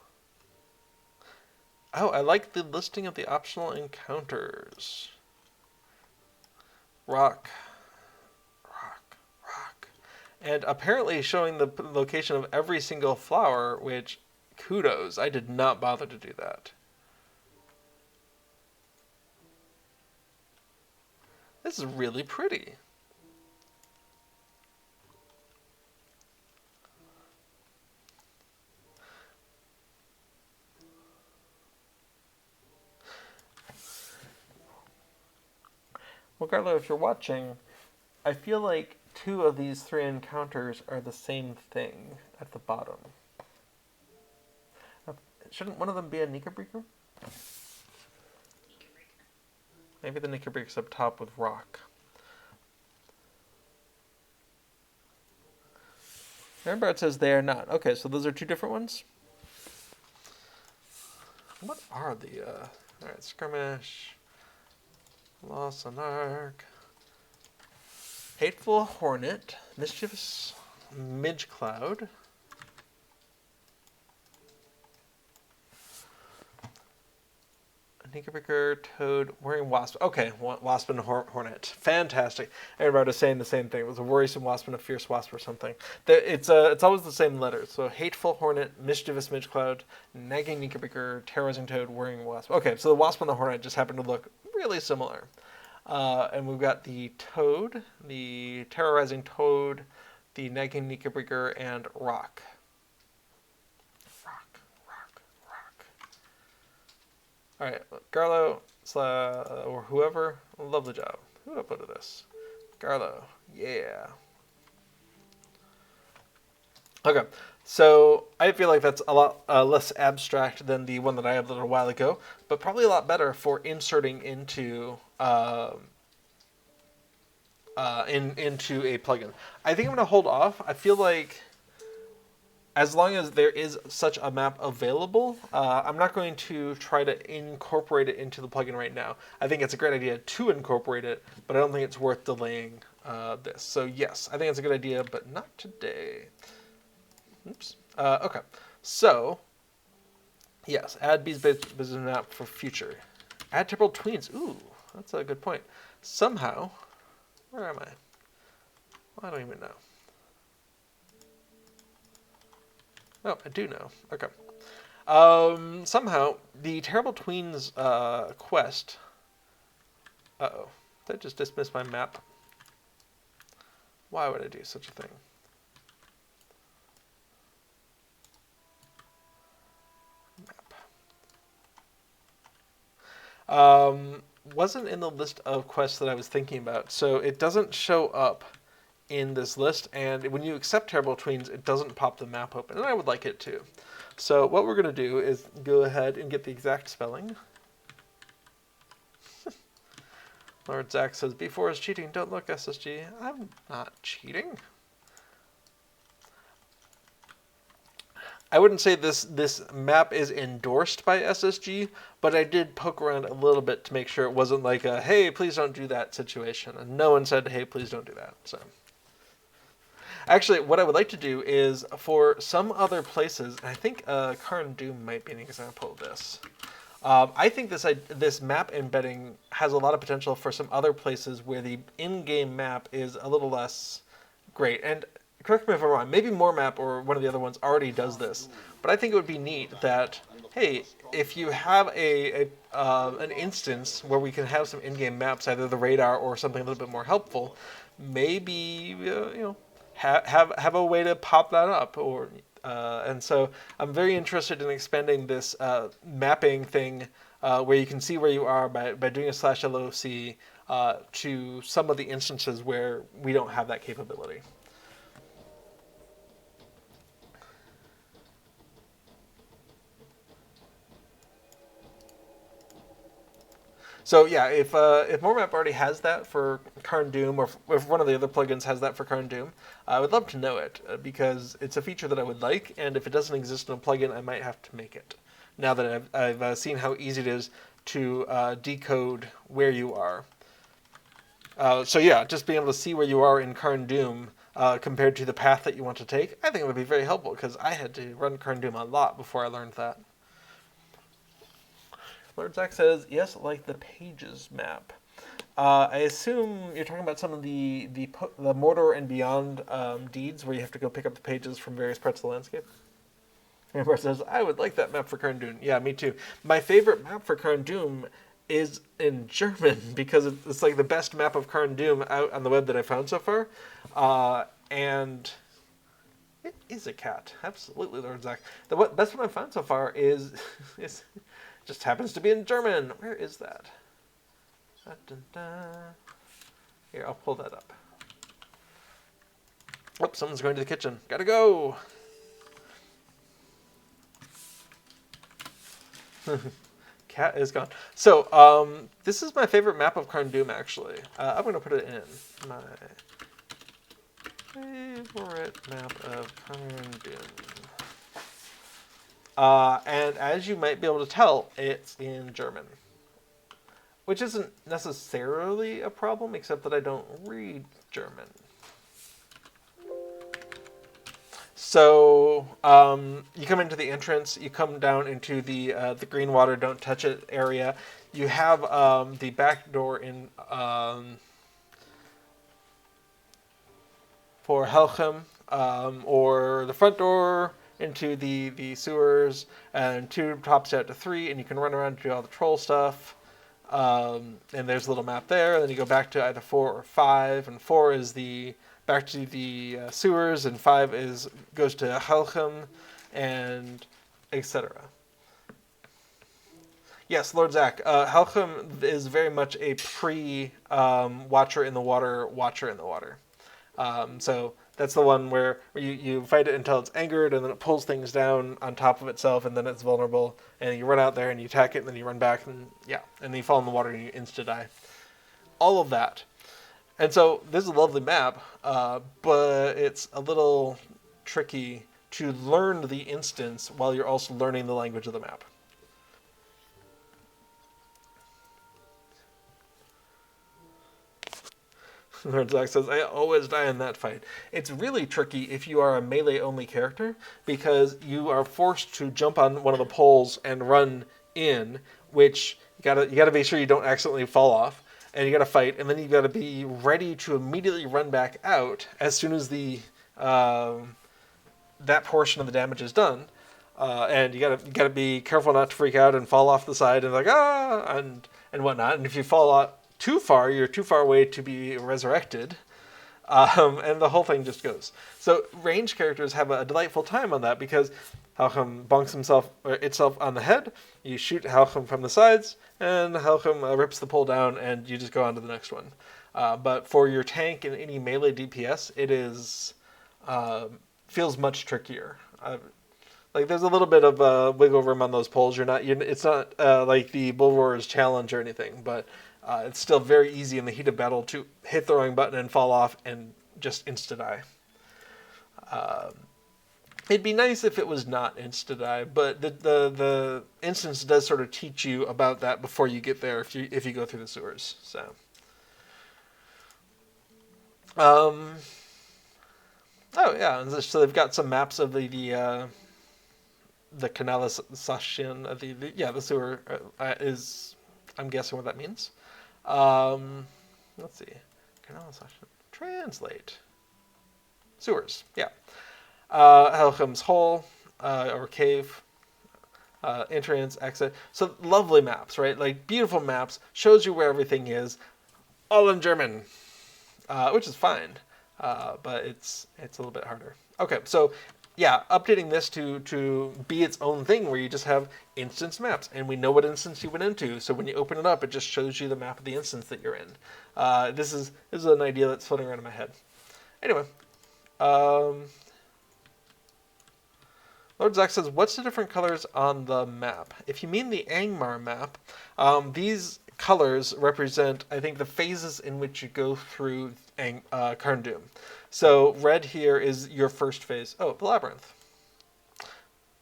Speaker 1: Oh, I like the listing of the optional encounters. Rock. And apparently showing the location of every single flower, which, kudos, I did not bother to do that. This is really pretty. Well, Carlo, if you're watching, I feel like 2 of these 3 encounters are the same thing at the bottom. Shouldn't one of them be a Knickerbreaker? Maybe the Knickerbreaker's up top with rock. Remember it says they are not. Okay, so those are 2 different ones? What are the, alright, skirmish, loss on arc, hateful hornet, mischievous midge cloud, Knickerbreaker, toad, worrying wasp. Okay, wasp and hornet. Fantastic. Everybody was saying the same thing. It was a worrisome wasp and a fierce wasp or something. It's always the same letters. So hateful hornet, mischievous midge cloud, nagging Knickerbreaker, terrorizing toad, worrying wasp. Okay, so the wasp and the hornet just happen to look really similar. And we've got the toad, the terrorizing toad, the nagging Knickerbreaker, and rock. Alright, Garlo, or whoever, lovely job. Who would uploaded this? Garlo, yeah. Okay, so I feel like that's a lot less abstract than the one that I had a little while ago, but probably a lot better for inserting into into a plugin. I think I'm going to hold off. I feel like as long as there is such a map available, I'm not going to try to incorporate it into the plugin right now. I think it's a great idea to incorporate it, but I don't think it's worth delaying this. So yes, I think it's a good idea, but not today. Oops. Okay. So, yes, add Bees business map for future. Add Terrible Tweens. Ooh, that's a good point. Somehow, where am I? Well, I don't even know. Oh, I do know. Okay. Somehow, the Terrible Tweens quest. Uh-oh. Did I just dismiss my map? Why would I do such a thing? Wasn't in the list of quests that I was thinking about, so it doesn't show up in this list, and when you accept Terrible Tweens, it doesn't pop the map open, and I would like it to. So what we're going to do is go ahead and get the exact spelling. Lord Zach says, B4 is cheating, don't look SSG. I'm not cheating. I wouldn't say this map is endorsed by SSG, but I did poke around a little bit to make sure it wasn't like a, hey, please don't do that situation. And no one said, hey, please don't do that. So, actually, what I would like to do is for some other places, and I think Karn Doom might be an example of this. I think this map embedding has a lot of potential for some other places where the in-game map is a little less great. And correct me if I'm wrong, maybe More Map or one of the other ones already does this, but I think it would be neat that, hey, if you have an instance where we can have some in-game maps, either the radar or something a little bit more helpful, maybe have a way to pop that up, or and so I'm very interested in expanding this mapping thing where you can see where you are by doing a /LOC to some of the instances where we don't have that capability. So yeah, if MoreMap already has that for Karn Doom, or if one of the other plugins has that for Karn Doom, I would love to know it because it's a feature that I would like, and if it doesn't exist in a plugin, I might have to make it. Now that I've seen how easy it is to decode where you are. So yeah, just being able to see where you are in Karn Doom compared to the path that you want to take, I think it would be very helpful because I had to run Karn Doom a lot before I learned that. Lord Zach says, yes, like the Pages map. I assume you're talking about some of the Mordor and Beyond deeds where you have to go pick up the pages from various parts of the landscape. Amber says, I would like that map for Karn Doom. Yeah, me too. My favorite map for Karn Doom is in German because it's like the best map of Karn Doom out on the web that I found so far. And it is a cat. Absolutely, Lord Zach. The best one I've found so far is just happens to be in German. Where is that? Here, I'll pull that up. Oh, someone's going to the kitchen. Gotta go. Cat is gone. So, this is my favorite map of Karn Doom, actually. I'm going to put it in my favorite map of Karn Doom. And as you might be able to tell, it's in German. Which isn't necessarily a problem, except that I don't read German. So you come into the entrance, you come down into the green water, don't touch it area. You have the back door in for Helchem, or the front door into the sewers, and 2 tops out to 3, and you can run around and do all the troll stuff. And there's a little map there, and then you go back to either 4 or 5, and 4 is back to the sewers, and 5 goes to Helchem, and etc. Yes, Lord Zach, Helchem is very much a pre-Watcher in the Water. So that's the one where you fight it until it's angered, and then it pulls things down on top of itself, and then it's vulnerable, and you run out there and you attack it, and then you run back, and yeah, and then you fall in the water and you insta-die. All of that. And so this is a lovely map, but it's a little tricky to learn the instance while you're also learning the language of the map. Lord Zach says, I always die in that fight. It's really tricky if you are a melee-only character, because you are forced to jump on one of the poles and run in, which you gotta be sure you don't accidentally fall off, and you gotta fight, and then you gotta be ready to immediately run back out as soon as the that portion of the damage is done. And you gotta be careful not to freak out and fall off the side and and whatnot. And if you fall out too far, you're too far away to be resurrected, and the whole thing just goes. So ranged characters have a delightful time on that, because Halchem bonks itself on the head, you shoot Halchem from the sides, and Halchem rips the pole down, and you just go on to the next one. But for your tank and any melee DPS, it is feels much trickier. Like there's a little bit of wiggle room on those poles. It's not like the Bull Roarer's challenge or anything, but it's still very easy in the heat of battle to hit the wrong button and fall off and just insta-die. It'd be nice if it was not insta-die, but the instance does sort of teach you about that before you get there if you go through the sewers. So, oh yeah, so they've got some maps of the canalization of the sewer is, I'm guessing what that means. Let's see. Translate. Sewers. Yeah. Helchem's hole, or cave, entrance, exit. So lovely maps, right? Like beautiful maps, shows you where everything is, all in German, which is fine, but it's a little bit harder. Okay, so yeah, updating this to be its own thing where you just have instance maps, and we know what instance you went into, so when you open it up, it just shows you the map of the instance that you're in. This is an idea that's floating around in my head. Anyway, Lord Zach says, what's the different colors on the map? If you mean the Angmar map, these colors represent, I think, the phases in which you go through Carndum. So red here is your first phase. Oh, the labyrinth.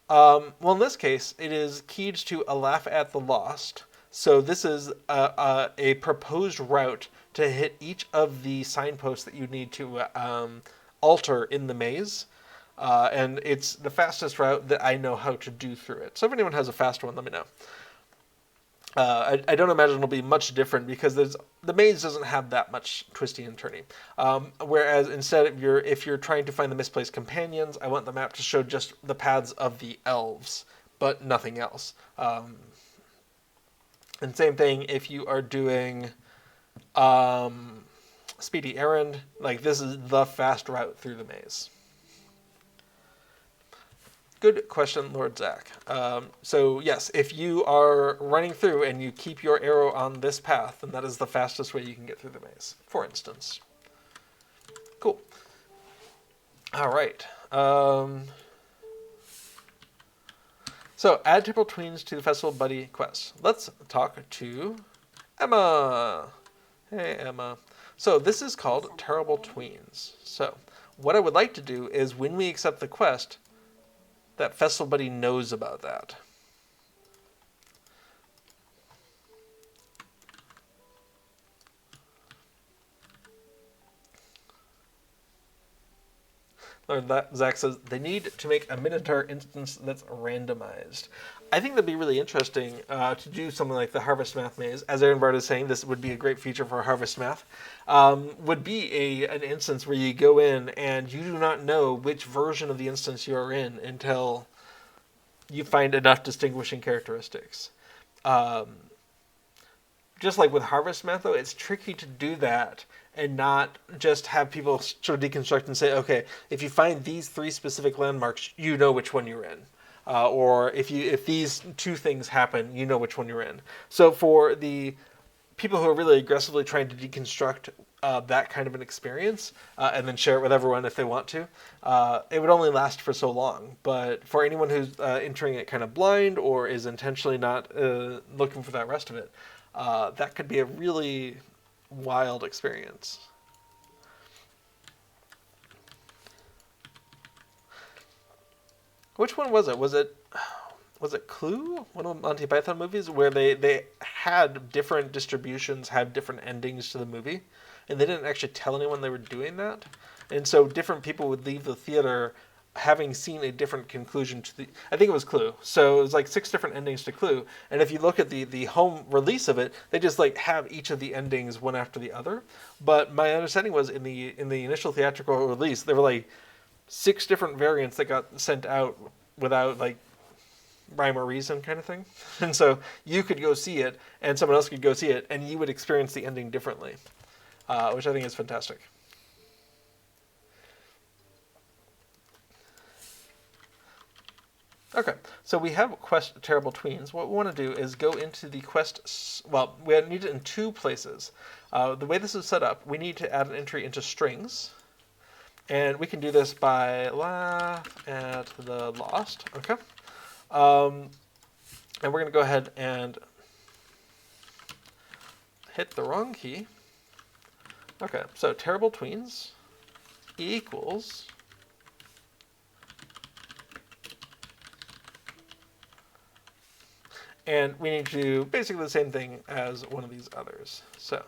Speaker 1: Well, in this case, it is keyed to a laugh at the lost. So this is a proposed route to hit each of the signposts that you need to alter in the maze. And it's the fastest route that I know how to do through it. So if anyone has a faster one, let me know. I don't imagine it'll be much different, because the maze doesn't have that much twisting and turning. Whereas instead, if you're trying to find the misplaced companions, I want the map to show just the paths of the elves, but nothing else. And same thing if you are doing Speedy Errand, like this is the fast route through the maze. Good question, Lord Zach. So yes, if you are running through and you keep your arrow on this path, then that is the fastest way you can get through the maze, for instance. Cool. All right. So add Terrible Tweens to the Festival Buddy quest. Let's talk to Emma. Hey, Emma. So this is called Terrible Tweens. So what I would like to do is when we accept the quest, that Festival Buddy knows about that. Lord Zach says, they need to make a Minotaur instance that's randomized. I think that'd be really interesting to do something like the Harvest Math Maze. As Aaron Bard is saying, this would be a great feature for Harvest Math. Would be an instance where you go in and you do not know which version of the instance you're in until you find enough distinguishing characteristics. Just like with Harvest Math, though, it's tricky to do that and not just have people sort of deconstruct and say, okay, if you find these 3 specific landmarks, you know which one you're in. Or if these 2 things happen, you know which one you're in. So for the people who are really aggressively trying to deconstruct that kind of an experience and then share it with everyone if they want to, it would only last for so long. But for anyone who's entering it kind of blind or is intentionally not looking for that rest of it, that could be a really wild experience. Which one was it? Was it Clue? One of the Monty Python movies where they had different distributions, had different endings to the movie, and they didn't actually tell anyone they were doing that. And so different people would leave the theater having seen a different conclusion to the... I think it was Clue. So it was like 6 different endings to Clue. And if you look at the home release of it, they just like have each of the endings one after the other. But my understanding was in the initial theatrical release, there were like 6 different variants that got sent out without like rhyme or reason kind of thing. And so you could go see it and someone else could go see it and you would experience the ending differently, which I think is fantastic. Okay, so we have Quest Terrible Tweens. What we want to do is go into the Quest... Well, we need it in 2 places. The way this is set up, we need to add an entry into strings. And we can do this by laugh at the lost. Okay. And we're going to go ahead and hit the wrong key. Okay, so Terrible Tweens equals... And we need to do basically the same thing as one of these others. So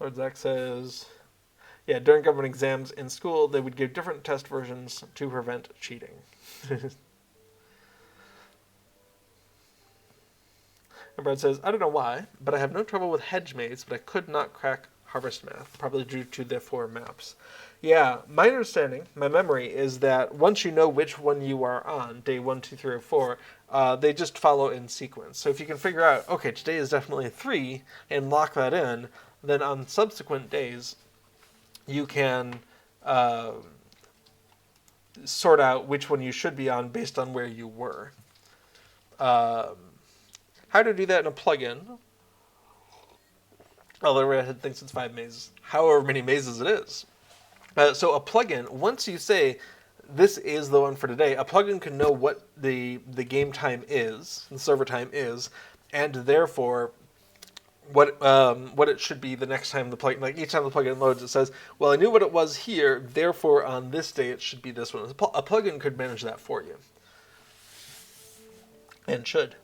Speaker 1: Lord Zach says, yeah, during government exams in school, they would give different test versions to prevent cheating. And Brad says, I don't know why, but I have no trouble with Hedge Maze, but I could not crack Harvest Math, probably due to the 4 maps. Yeah, my understanding, my memory, is that once you know which one you are on, day 1, 2, 3, or 4, they just follow in sequence. So if you can figure out, okay, today is definitely 3, and lock that in, then on subsequent days, you can sort out which one you should be on based on where you were. How to do that in a plugin? Although Redhead thinks it's 5 mazes. However many mazes it is. So a plugin, once you say, this is the one for today, a plugin can know what the game time is, the server time is, and therefore what it should be the next time the plugin, like each time the plugin loads, it says, well, I knew what it was here, therefore on this day it should be this one. A plugin could manage that for you. And should.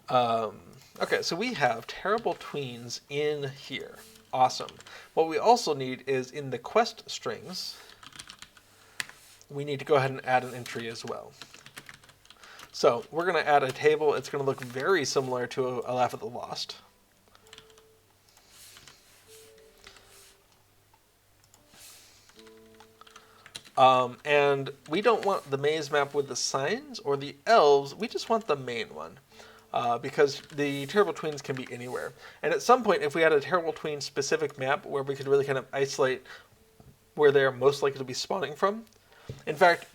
Speaker 1: Okay, so we have Terrible Tweens in here. Awesome. What we also need is in the quest strings, we need to go ahead and add an entry as well. So we're going to add a table. It's going to look very similar to a Laugh at the Lost. And we don't want the maze map with the signs or the elves. We just want the main one. Because the Terrible Tweens can be anywhere. And at some point, if we had a Terrible Tween specific map where we could really kind of isolate where they're most likely to be spawning from. In fact,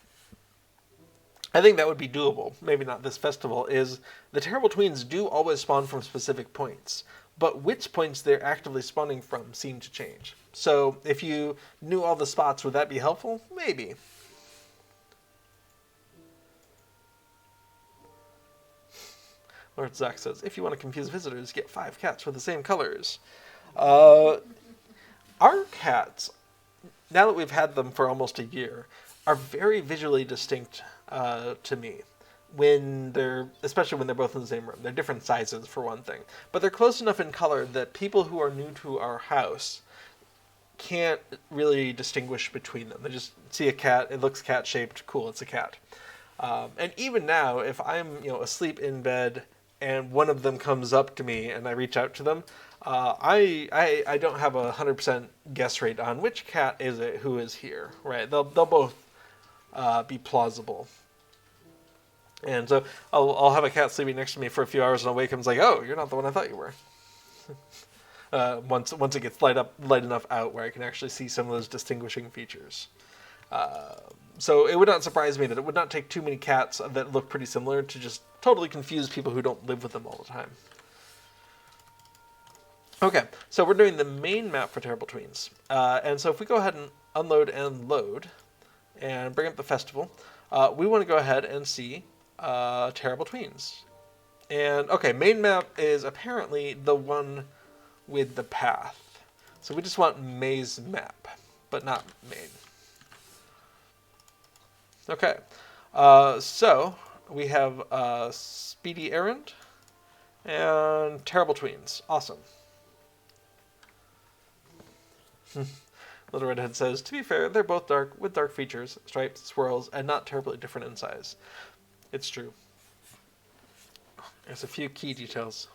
Speaker 1: I think that would be doable. Maybe not this festival. Is the Terrible Tweens do always spawn from specific points. But which points they're actively spawning from seem to change. So if you knew all the spots, would that be helpful? Maybe. Lord Zach says, if you want to confuse visitors, get 5 cats with the same colors. Our cats, now that we've had them for almost a year, are very visually distinct to me. Especially when they're both in the same room. They're different sizes, for one thing. But they're close enough in color that people who are new to our house can't really distinguish between them. They just see a cat, it looks cat-shaped, cool, it's a cat. And even now, if I'm asleep in bed and one of them comes up to me and I reach out to them, I don't have 100% guess rate on which cat is it who is here, right? They'll both be plausible. And so I'll have a cat sleeping next to me for a few hours, and I'll wake him and it's like, oh, you're not the one I thought you were. Once it gets light enough out where I can actually see some of those distinguishing features. So it would not surprise me that it would not take too many cats that look pretty similar to just totally confuse people who don't live with them all the time. Okay, so we're doing the main map for Terrible Tweens. And so if we go ahead and unload and load and bring up the festival, we want to go ahead and see Terrible Tweens. And okay, main map is apparently the one with the path. So we just want maze map, but not main. Okay, so we have Speedy Errand and Terrible Tweens. Awesome. Little Redhead says, to be fair, they're both dark with dark features, stripes, swirls, and not terribly different in size. It's true. There's a few key details.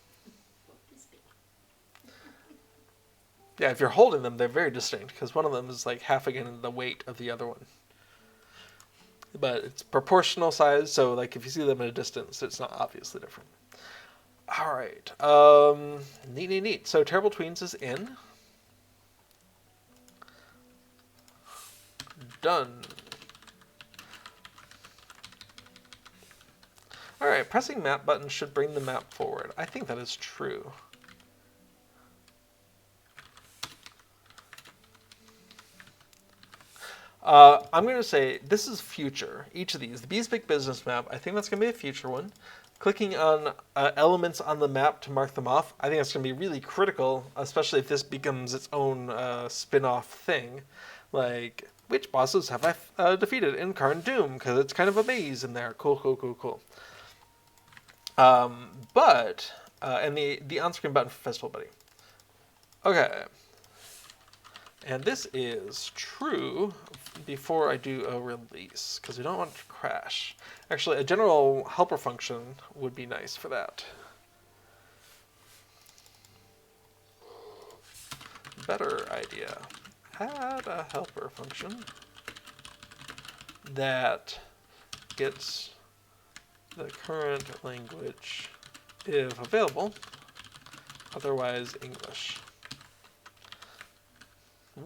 Speaker 1: Yeah, if you're holding them, they're very distinct, because one of them is like half again the weight of the other one. But it's proportional size, so like if you see them at a distance, it's not obviously different. All right. Neat. So Terrible Tweens is in. Done. All right, pressing map button should bring the map forward. I think that is true. I'm going to say this is future. Each of these. The Bee's Big Business map, I think that's going to be a future one. Clicking on elements on the map to mark them off, I think that's going to be really critical, especially if this becomes its own spin-off thing. Like, which bosses have I defeated in Karn Doom? Because it's kind of a maze in there. Cool. And the on-screen button for Festival Buddy. Okay. And this is true before I do a release, because we don't want it to crash. Actually, a general helper function would be nice for that. Better idea. Add a helper function that gets the current language if available, otherwise English.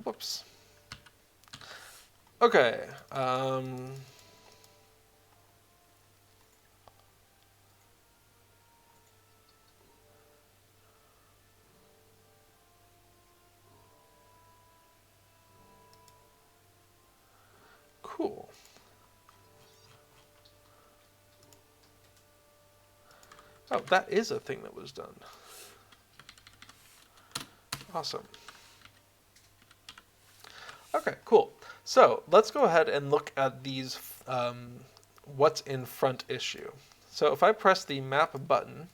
Speaker 1: Whoops. Okay. Cool. Oh, that is a thing that was done. Awesome. Okay, cool. So let's go ahead and look at these what's in front issue. So if I press the map button,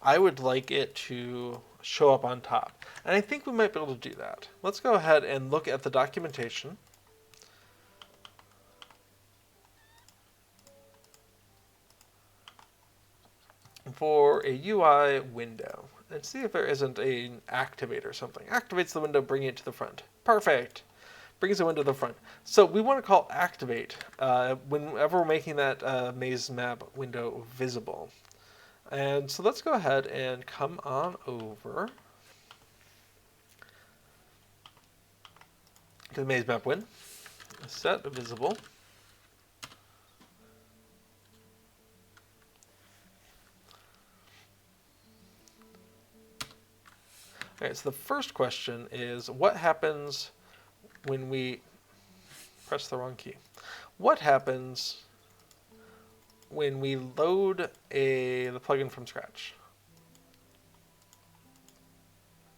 Speaker 1: I would like it to show up on top. And I think we might be able to do that. Let's go ahead and look at the documentation. For a UI window. And see if there isn't an activate or something. Activates the window, bringing it to the front. Perfect. Brings the window to the front. So we want to call activate whenever we're making that maze map window visible. And so let's go ahead and come on over to the maze map win. Set visible. All right, so the first question is, what happens when we press the wrong key? What happens when we load the plugin from scratch?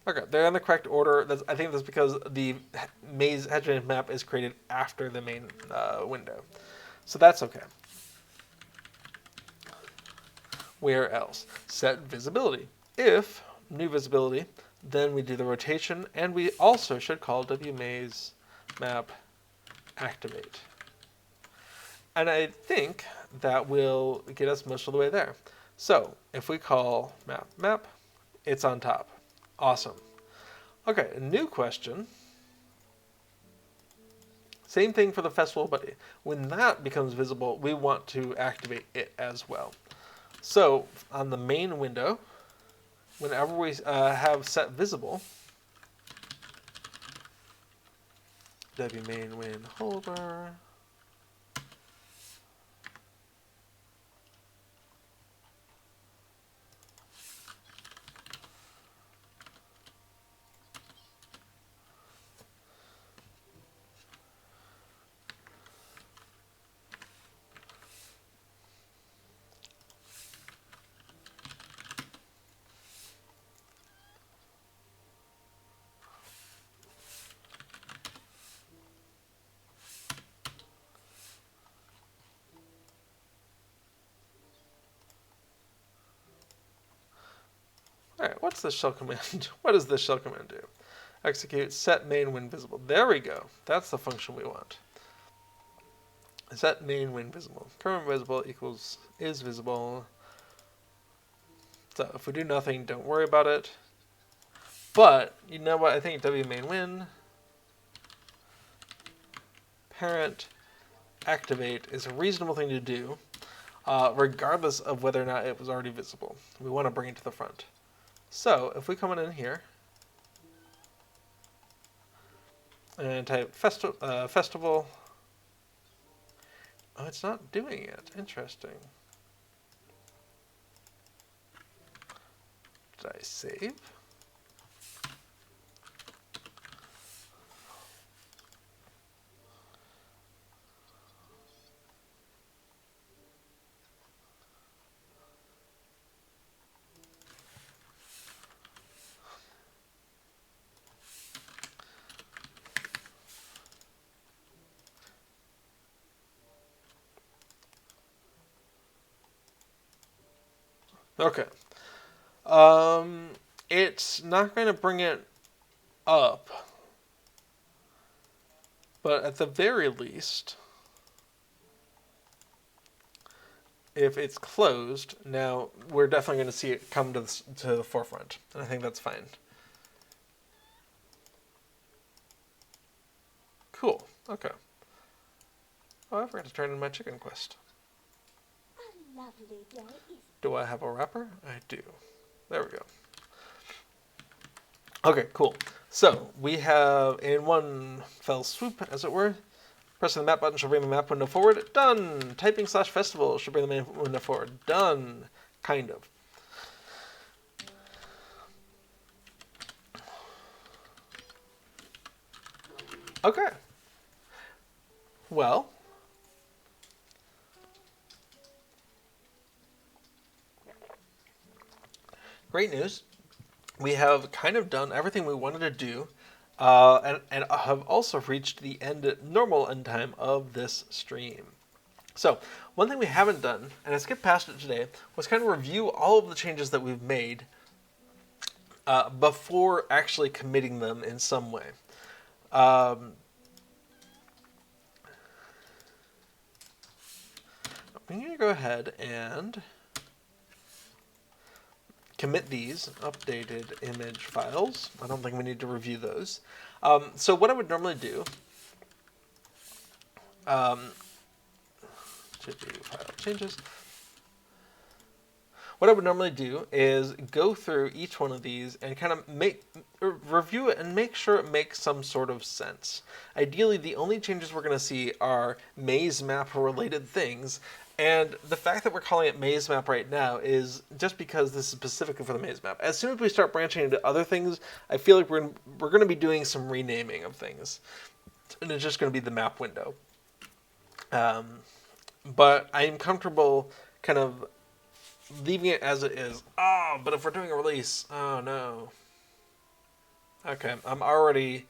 Speaker 1: Okay, they're in the correct order. I think that's because the Hedge Maze map is created after the main window. So that's okay. Where else? Set visibility. If new visibility, then we do the rotation, and we also should call wmaze map activate. And I think that will get us most of the way there. So if we call map, it's on top. Awesome. Okay, a new question Same thing for the festival, but when that becomes visible, we want to activate it as well. So on the main window, whenever we have set visible, w main win holder. All right, what's this shell command? What does this shell command do? Execute set main when visible. There we go. That's the function we want. Set main when visible. Current visible equals is visible. So if we do nothing, don't worry about it. But you know what? I think w main win parent activate is a reasonable thing to do, regardless of whether or not it was already visible. We want to bring it to the front. So if we come in here and type festival, oh, it's not doing it. Interesting. Did I save? Okay. It's not going to bring it up, but at the very least, if it's closed, now we're definitely going to see it come to the forefront, and I think that's fine. Cool. Okay. Oh, I forgot to turn in my chicken quest.
Speaker 2: A lovely day, isn't it?
Speaker 1: Do I have a wrapper? I do. There we go. Okay, cool. So we have, in one fell swoop, as it were, pressing the map button should bring the map window forward. Done. Typing /festival should bring the main window forward. Done. Kind of. Okay. Well, great news. We have kind of done everything we wanted to do, and have also reached the normal end time of this stream. So, one thing we haven't done, and I skipped past it today, was kind of review all of the changes that we've made before actually committing them in some way. I'm going to go ahead and commit these updated image files. I don't think we need to review those. So what I would normally do, to do file changes, what I would normally do is go through each one of these and kind of review it and make sure it makes some sort of sense. Ideally, the only changes we're going to see are maze map related things. And the fact that we're calling it maze map right now is just because this is specifically for the maze map. As soon as we start branching into other things, I feel like we're going to be doing some renaming of things. And it's just going to be the map window. But I'm comfortable kind of leaving it as it is. Oh, but if we're doing a release, oh no. Okay, I'm already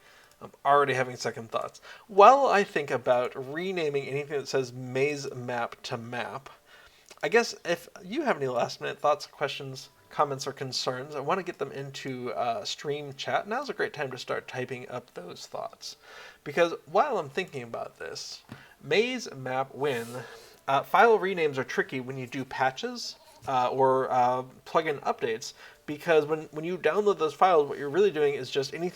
Speaker 1: having second thoughts. While I think about renaming anything that says maze map to map, I guess if you have any last minute thoughts, questions, comments, or concerns, I want to get them into stream chat. Now's a great time to start typing up those thoughts. Because while I'm thinking about this, maze map win, file renames are tricky when you do patches or plugin updates, because when you download those files, what you're really doing is just any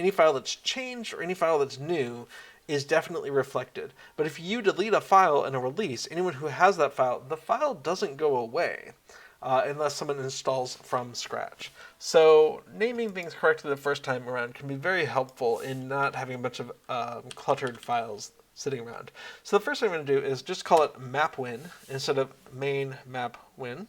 Speaker 1: file that's changed or any file that's new is definitely reflected. But if you delete a file in a release, anyone who has that file, the file doesn't go away unless someone installs from scratch. So naming things correctly the first time around can be very helpful in not having a bunch of cluttered files sitting around. So the first thing I'm going to do is just call it mapWin instead of main mapWin.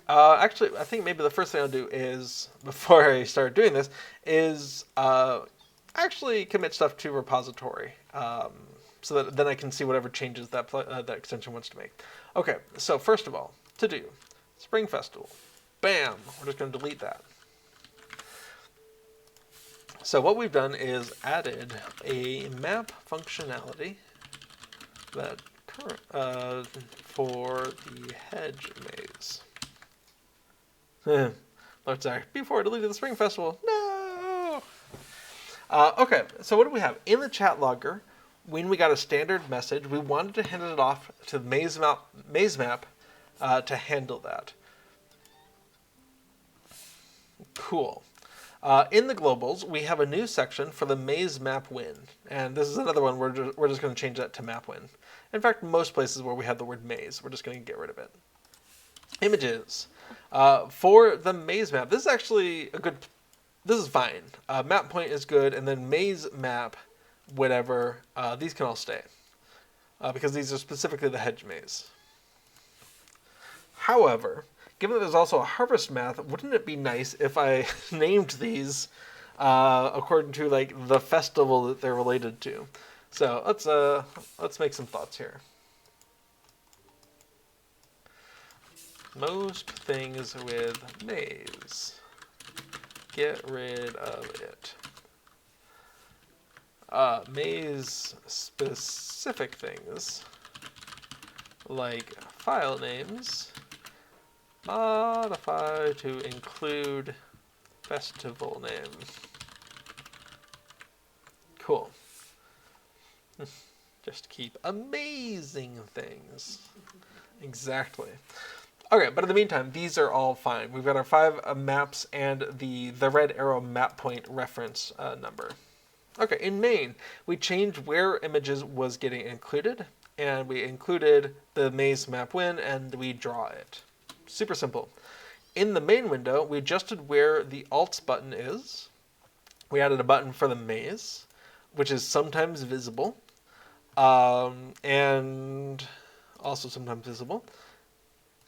Speaker 1: Actually, I think maybe the first thing I'll do is, before I start doing this, is actually commit stuff to repository, so that then I can see whatever changes that that extension wants to make. Okay, so first of all, to do, Spring Festival. Bam! We're just going to delete that. So what we've done is added a map functionality that for the Hedge Maze. Sorry, before I deleted the Spring Festival. No! Okay, so what do we have? In the chat logger, when we got a standard message, we wanted to hand it off to the maze map to handle that. Cool. In the globals, we have a new section for the maze map win. And this is another one we're just going to change that to map win. In fact, most places where we have the word maze, we're just going to get rid of it. Images. For the maze map, this is actually a good, this is fine. Map point is good, and then maze map, whatever, these can all stay. Because these are specifically the hedge maze. However, given that there's also a harvest math, wouldn't it be nice if I named these according to like the festival that they're related to? So let's make some thoughts here. Most things with maze. Get rid of it. Maze specific things like file names modify to include festival name. Cool. Just keep amazing things. Exactly. Okay, but in the meantime, these are all fine. We've got our 5 maps and the red arrow map point reference number. Okay, in main, we changed where images was getting included, and we included the maze map win, and we draw it. Super simple. In the main window, we adjusted where the alts button is. We added a button for the maze, which is sometimes visible, and also sometimes visible.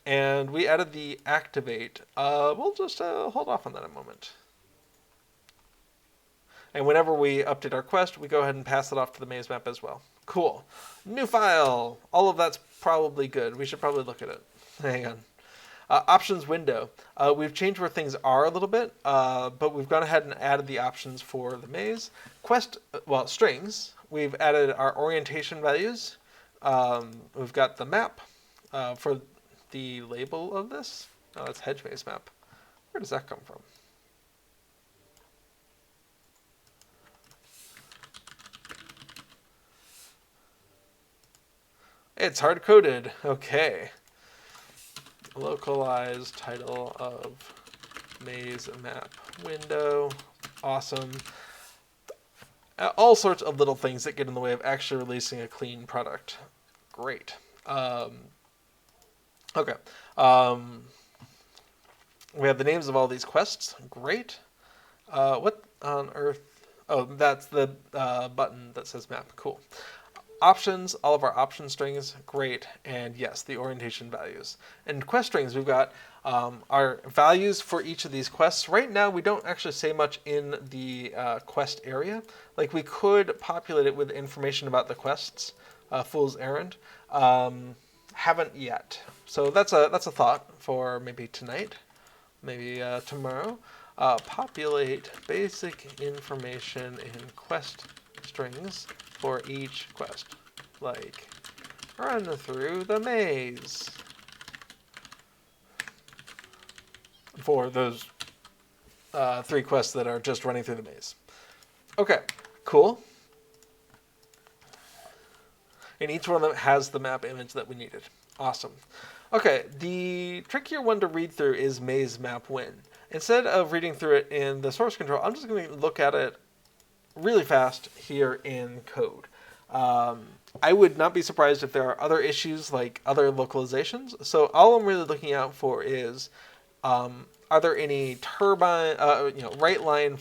Speaker 1: And we added the activate. We'll just hold off on that a moment. And whenever we update our quest, we go ahead and pass it off to the maze map as well. Cool. New file. All of that's probably good. We should probably look at it. Hang on. Options window. We've changed where things are a little bit, but we've gone ahead and added the options for the maze. Quest, strings. We've added our orientation values. We've got the map for the label of this. Oh, that's Hedge Maze map. Where does that come from? It's hard-coded. Okay. Localized title of maze map window. Awesome. All sorts of little things that get in the way of actually releasing a clean product. Great. Okay. We have the names of all these quests. Great. What on earth? Oh, that's the button that says map. Cool. Options, all of our option strings, great, and yes, the orientation values. And quest strings, we've got our values for each of these quests. Right now, we don't actually say much in the quest area. Like, we could populate it with information about the quests, Fool's Errand. Haven't yet. So that's a thought for maybe tonight, maybe tomorrow. Populate basic information in quest strings for each quest, like run through the maze. For those 3 quests that are just running through the maze. Okay, cool. And each one of them has the map image that we needed. Awesome. Okay, the trickier one to read through is maze map win. Instead of reading through it in the source control, I'm just going to look at it really fast here in code. I would not be surprised if there are other issues like other localizations. So all I'm really looking out for is, are there any turbine, right line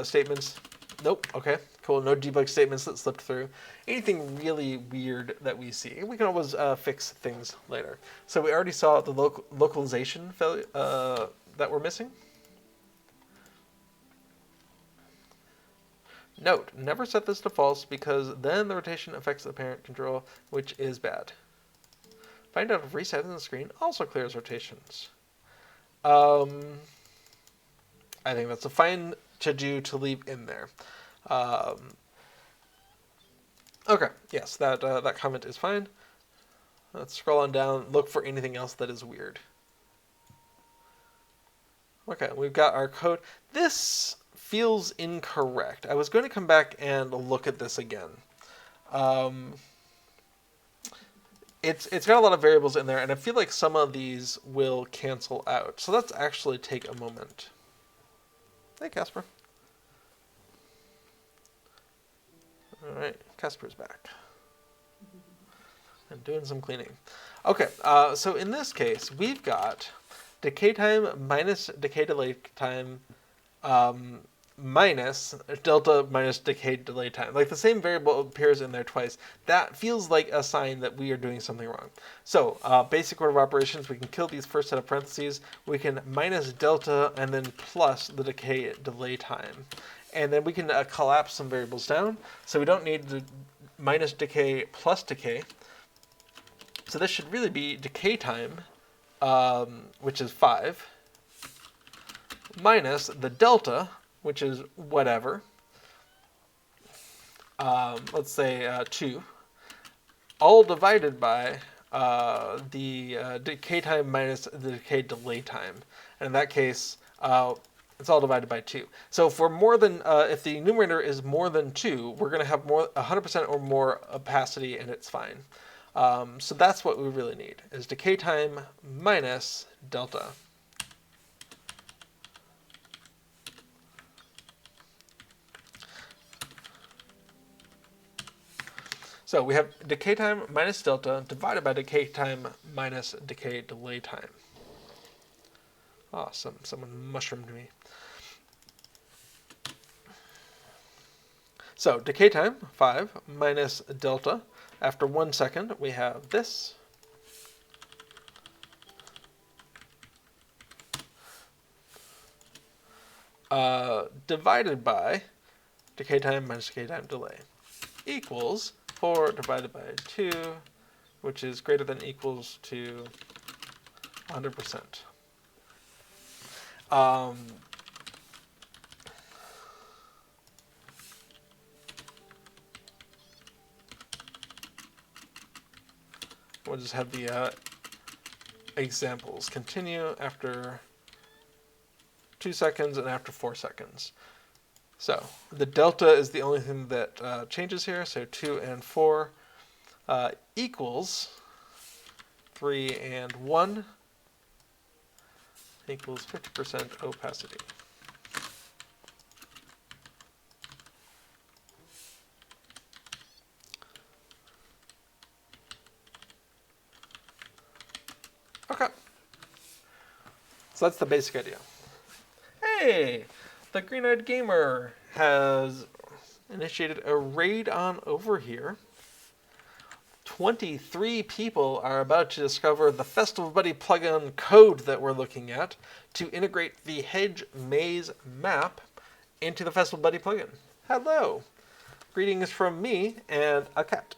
Speaker 1: statements? Nope. Okay, cool. No debug statements that slipped through. Anything really weird that we see. We can always fix things later. So we already saw the localization failure that we're missing. Note, never set this to false because then the rotation affects the parent control, which is bad. Find out if resetting the screen also clears rotations. I think that's a fine to-do to leave in there. Okay, yes, that comment is fine. Let's scroll on down, look for anything else that is weird. Okay, we've got our code. This feels incorrect. I was going to come back and look at this again. It's got a lot of variables in there, and I feel like some of these will cancel out. So let's actually take a moment. Hey, Casper. All right, Casper's back. And doing some cleaning. Okay, so in this case, we've got decay time minus decay delay time minus delta minus decay delay time. Like the same variable appears in there twice. That feels like a sign that we are doing something wrong. So basic order of operations, we can kill these first set of parentheses. We can minus delta and then plus the decay delay time. And then we can collapse some variables down. So we don't need the minus decay plus decay. So this should really be decay time, which is 5, minus the delta, which is whatever, let's say 2, all divided by the decay time minus the decay delay time. And in that case, it's all divided by 2. So if we're more than, if the numerator is more than 2, we're going to have 100% or more opacity, and it's fine. So that's what we really need, is decay time minus delta. So we have decay time minus delta divided by decay time minus decay delay time. Awesome, someone mushroomed me. So decay time, 5, minus delta. After 1 second, we have this. Divided by decay time minus decay time delay equals 4 divided by 2, which is greater than or equals to 100%. We'll just have the examples continue after 2 seconds and after 4 seconds. So the delta is the only thing that changes here. So 2 and 4 equals 3 and 1 equals 50% opacity. Okay. So that's the basic idea. Hey, the Green-Eyed Gamer has initiated a raid on over here. 23 people are about to discover the Festival Buddy plugin code that we're looking at to integrate the Hedge Maze map into the Festival Buddy plugin. Hello. Greetings from me and a cat.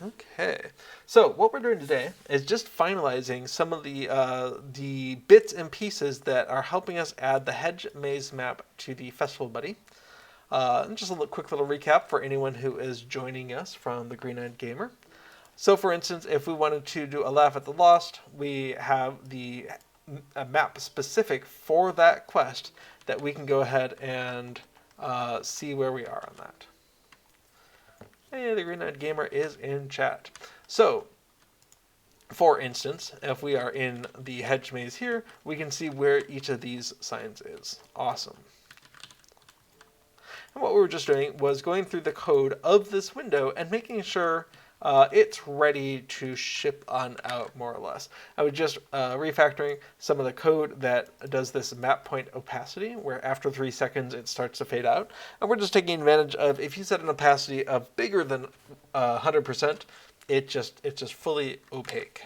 Speaker 1: Okay, so what we're doing today is just finalizing some of the bits and pieces that are helping us add the Hedge Maze map to the Festival Buddy. And just a quick little recap for anyone who is joining us from the Green-Eyed Gamer. So for instance, if we wanted to do a Laugh at the Lost, we have a map specific for that quest that we can go ahead and see where we are on that. Hey, the Green Eyed Gamer is in chat. So, for instance, if we are in the Hedge Maze here, we can see where each of these signs is. Awesome. And what we were just doing was going through the code of this window and making sure it's ready to ship on out, more or less. I was just refactoring some of the code that does this map point opacity, where after 3 seconds it starts to fade out. And we're just taking advantage of, if you set an opacity of bigger than 100%, it's just fully opaque.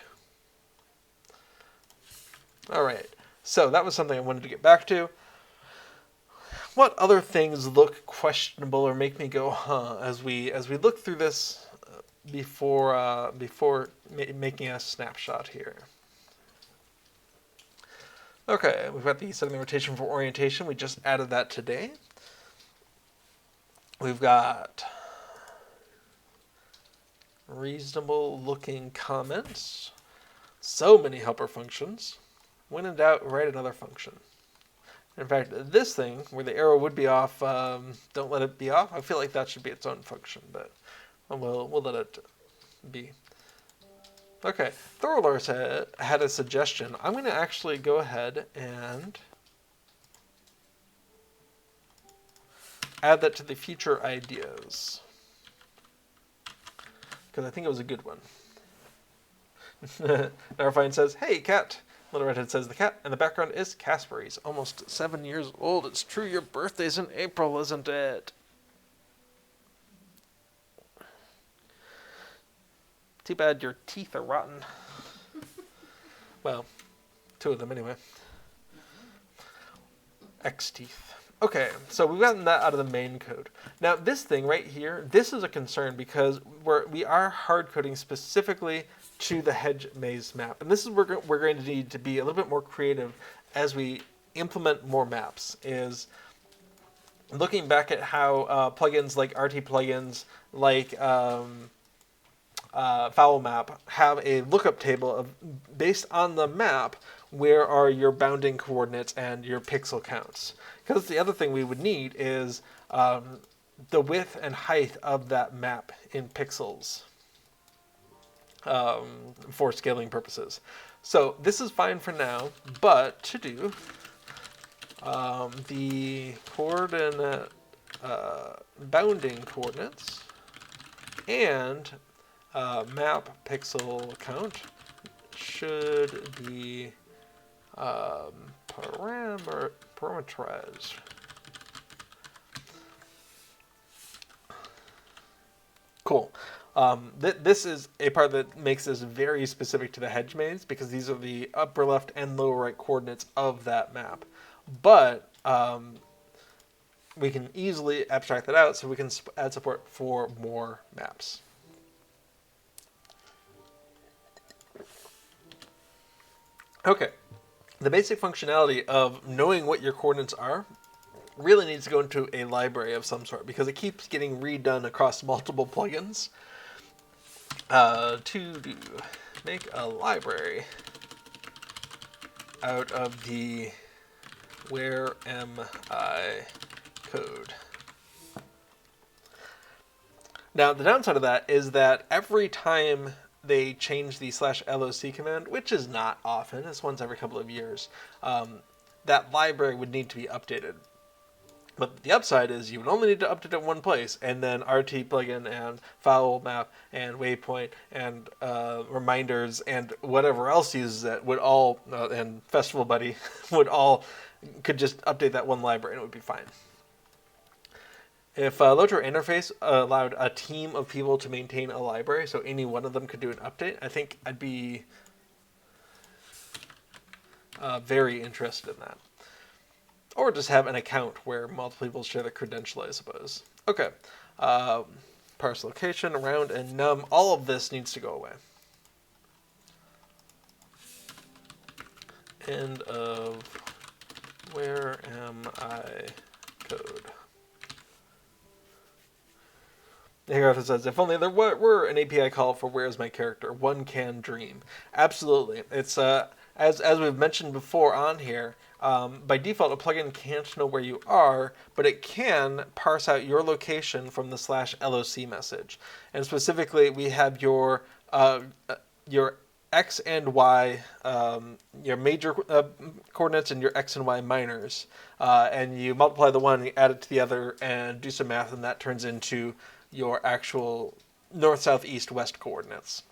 Speaker 1: All right, so that was something I wanted to get back to. What other things look questionable or make me go, huh, as we look through this before making a snapshot here? Okay, we've got the setting the rotation for orientation. We just added that today. We've got reasonable looking comments. So many helper functions. When in doubt, write another function. In fact, this thing, where the arrow would be off, don't let it be off. I feel like that should be its own function, but we'll let it be. Okay, Thorolars had a suggestion. I'm going to actually go ahead and add that to the future ideas, because I think it was a good one. Narfine says, "Hey, cat." Little Redhead says, "The cat in the background is Casper. He's almost 7 years old. It's true your birthday's in April, isn't it?" Too bad your teeth are rotten. Well, 2 of them anyway. X teeth. Okay, so we've gotten that out of the main code. Now this thing right here, this is a concern because we are hard coding specifically to the Hedge Maze map. And this is where we're going to need to be a little bit more creative as we implement more maps, is looking back at how plugins like RT plugins, like Foul Map, have a lookup table of, based on the map, where are your bounding coordinates and your pixel counts. Because the other thing we would need is the width and height of that map in pixels for scaling purposes. So this is fine for now, but to do the coordinate bounding coordinates and map pixel count should be parameterized. Cool. This is a part that makes this very specific to the Hedge Maze, because these are the upper left and lower right coordinates of that map. But we can easily abstract that out, so we can add support for more maps. Okay, the basic functionality of knowing what your coordinates are really needs to go into a library of some sort, because it keeps getting redone across multiple plugins. To make a library out of the where am I code. Now the downside of that is that every time they change the /loc command, which is not often, it's once every couple of years, that library would need to be updated. But the upside is you would only need to update it one place, and then RT plugin and Foul Map and Waypoint and Reminders and whatever else uses it would all, and Festival Buddy, could just update that one library and it would be fine. If LOTRO interface allowed a team of people to maintain a library, so any one of them could do an update, I think I'd be very interested in that. Or just have an account where multiple people share the credential, I suppose. Okay. Parse location, round, and num. All of this needs to go away. End of where am I code. Here says, if only there were an API call for where is my character, one can dream. Absolutely. It's as we've mentioned before on here, by default, a plugin can't know where you are, but it can parse out your location from the /LOC message. And specifically, we have your X and Y, your major coordinates and your X and Y minors. And you multiply the one, and you add it to the other, and do some math, and that turns into your actual north, south, east, west coordinates.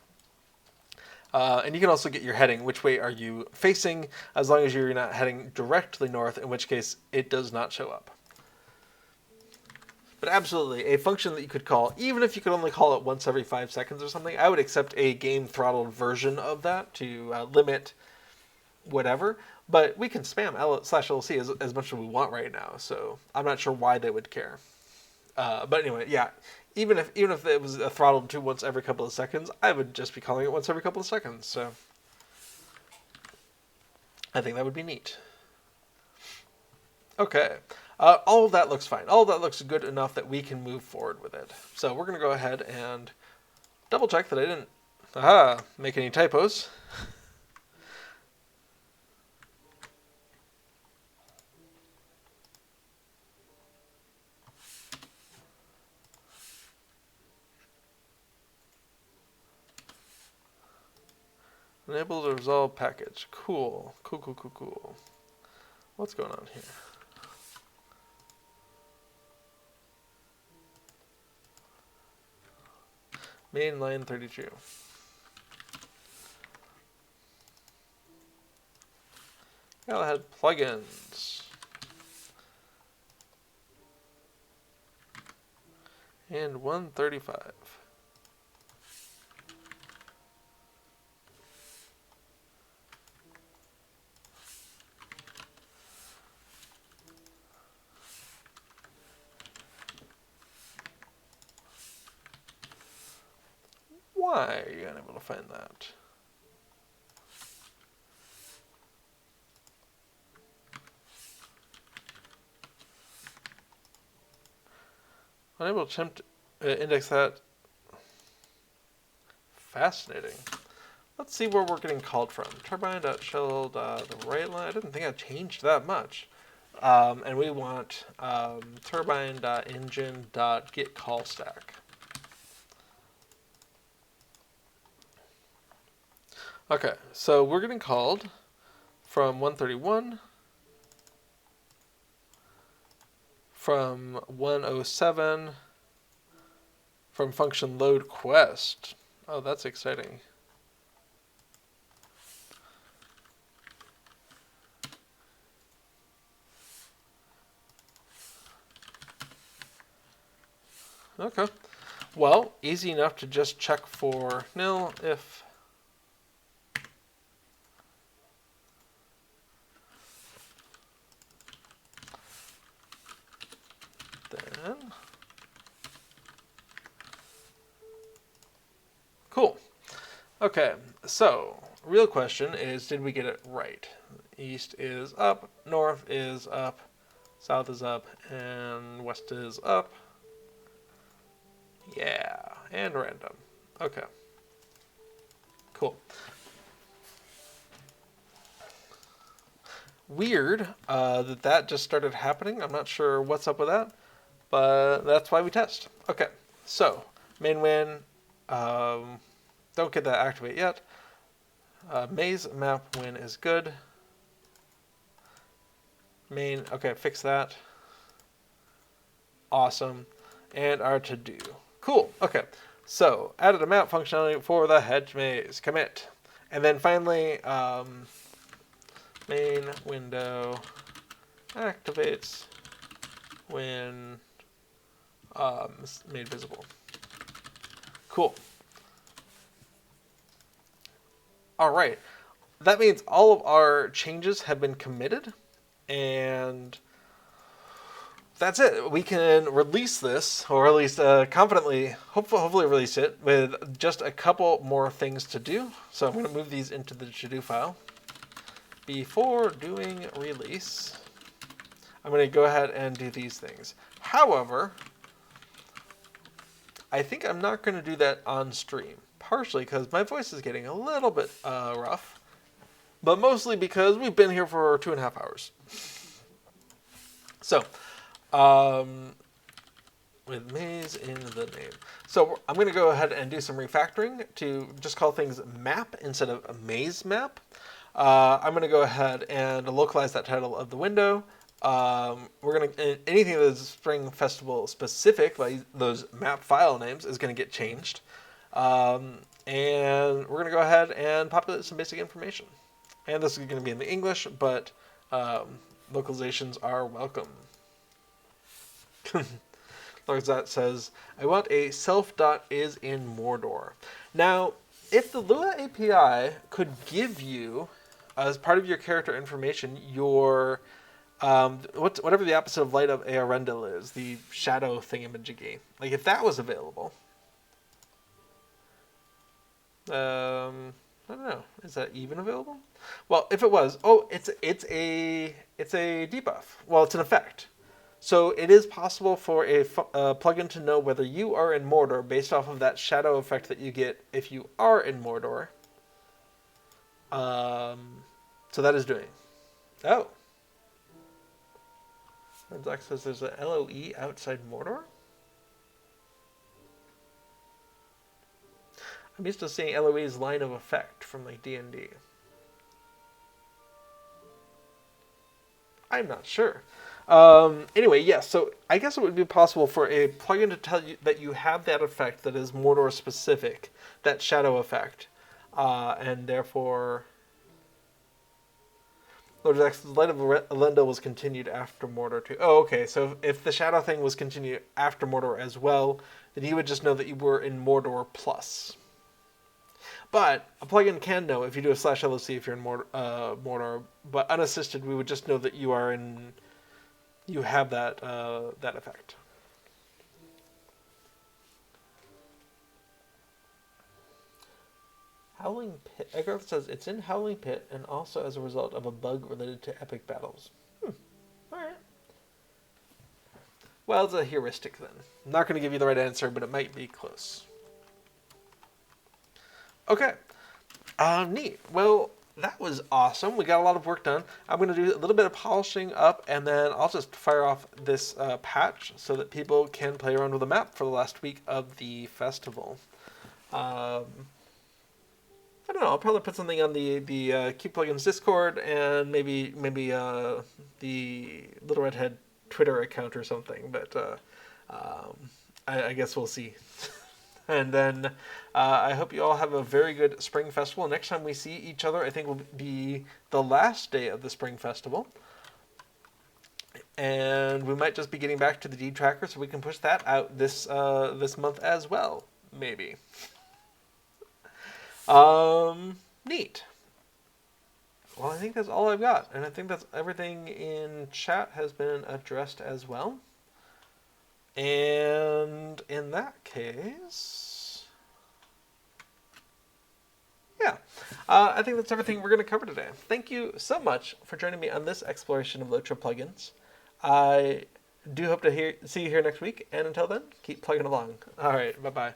Speaker 1: And you can also get your heading, which way are you facing, as long as you're not heading directly north, in which case it does not show up. But absolutely, a function that you could call, even if you could only call it once every 5 seconds or something, I would accept a game-throttled version of that to limit whatever. But we can spam /LC as much as we want right now, so I'm not sure why they would care. But anyway, yeah, even if it was throttled to once every couple of seconds, I would just be calling it once every couple of seconds. So I think that would be neat. Okay, all of that looks fine. All of that looks good enough that we can move forward with it. So we're going to go ahead and double check that I didn't make any typos. Enable the resolve package. Cool. Cool. What's going on here? Main line 32. Gotta have plugins. And 135. Why are you unable to find that? Unable to attempt index that. Fascinating. Let's see where we're getting called from. Turbine.shell, the right line. I didn't think I changed that much. And we want turbine.engine.getCallStack. Okay, so we're getting called from 131, from 107, from function load quest. Oh, that's exciting. Okay. Well, easy enough to just check for nil if then. Cool. Okay, so real question is, did we get it right? East is up, north is up, south is up, and west is up. Yeah, and random. Okay. Cool. Weird that just started happening. I'm not sure what's up with that, but that's why we test. Okay, so main win. Don't get that activate yet. Maze map win is good. Main, okay, fix that. Awesome. And our to do. Cool, okay. So, added a map functionality for the Hedge Maze. Commit. And then finally, main window activates when made visible. Cool. All right. That means all of our changes have been committed, and that's it. We can release this, or at least confidently, hopefully release it with just a couple more things to do. So I'm going to move these into the to-do file. Before doing release, I'm going to go ahead and do these things. However, I think I'm not going to do that on stream, partially because my voice is getting a little bit rough. but mostly because we've been here for 2.5 hours. So, with maze in the name. So I'm going to go ahead and do some refactoring to just call things map instead of a maze map. I'm going to go ahead and localize that title of the window. We're going to, anything that is Spring Festival specific, like those map file names, is going to get changed. And we're going to go ahead and populate some basic information. And this is going to be in the English, but localizations are welcome. That says, I want a self.is in Mordor. Now, if the Lua API could give you, as part of your character information, your whatever the opposite of light of Earendil is, the shadow thingamajiggy. Like if that was available, I don't know. Is that even available? Well, if it was, it's a debuff. Well, it's an effect. So it is possible for a plugin to know whether you are in Mordor based off of that shadow effect that you get if you are in Mordor. So that is doing. Oh. Zach says there's a LOE outside Mordor? I'm used to seeing LOE's line of effect from like D&D. I'm not sure. Anyway, yes, so I guess it would be possible for a plugin to tell you that you have that effect that is Mordor specific, that shadow effect, and therefore Lord X's Light of Elendil was continued after Mordor too. Oh, okay, so if the shadow thing was continued after Mordor as well, then you would just know that you were in Mordor plus. But a plugin can know if you do a /LOC if you're in Mordor, but unassisted, we would just know that you are in. You have that that effect. Howling Pit. Egarth says it's in Howling Pit and also as a result of a bug related to epic battles. Alright. Well, it's a heuristic then. I'm not going to give you the right answer, but it might be close. Okay. Neat. Well, that was awesome. We got a lot of work done. I'm going to do a little bit of polishing up, and then I'll just fire off this patch so that people can play around with the map for the last week of the festival. I don't know. I'll probably put something on the Q Plugins Discord and maybe the Little Redhead Twitter account or something. But I guess we'll see. And then I hope you all have a very good Spring Festival. Next time we see each other, I think will be the last day of the Spring Festival. And we might just be getting back to the D Tracker so we can push that out this month as well. Maybe. Neat. Well, I think that's all I've got. And I think that's everything in chat has been addressed as well. And in that case, yeah, I think that's everything we're going to cover today. Thank you so much for joining me on this exploration of LOTRO plugins. I do hope to see you here next week, and until then, keep plugging along. All right, bye-bye.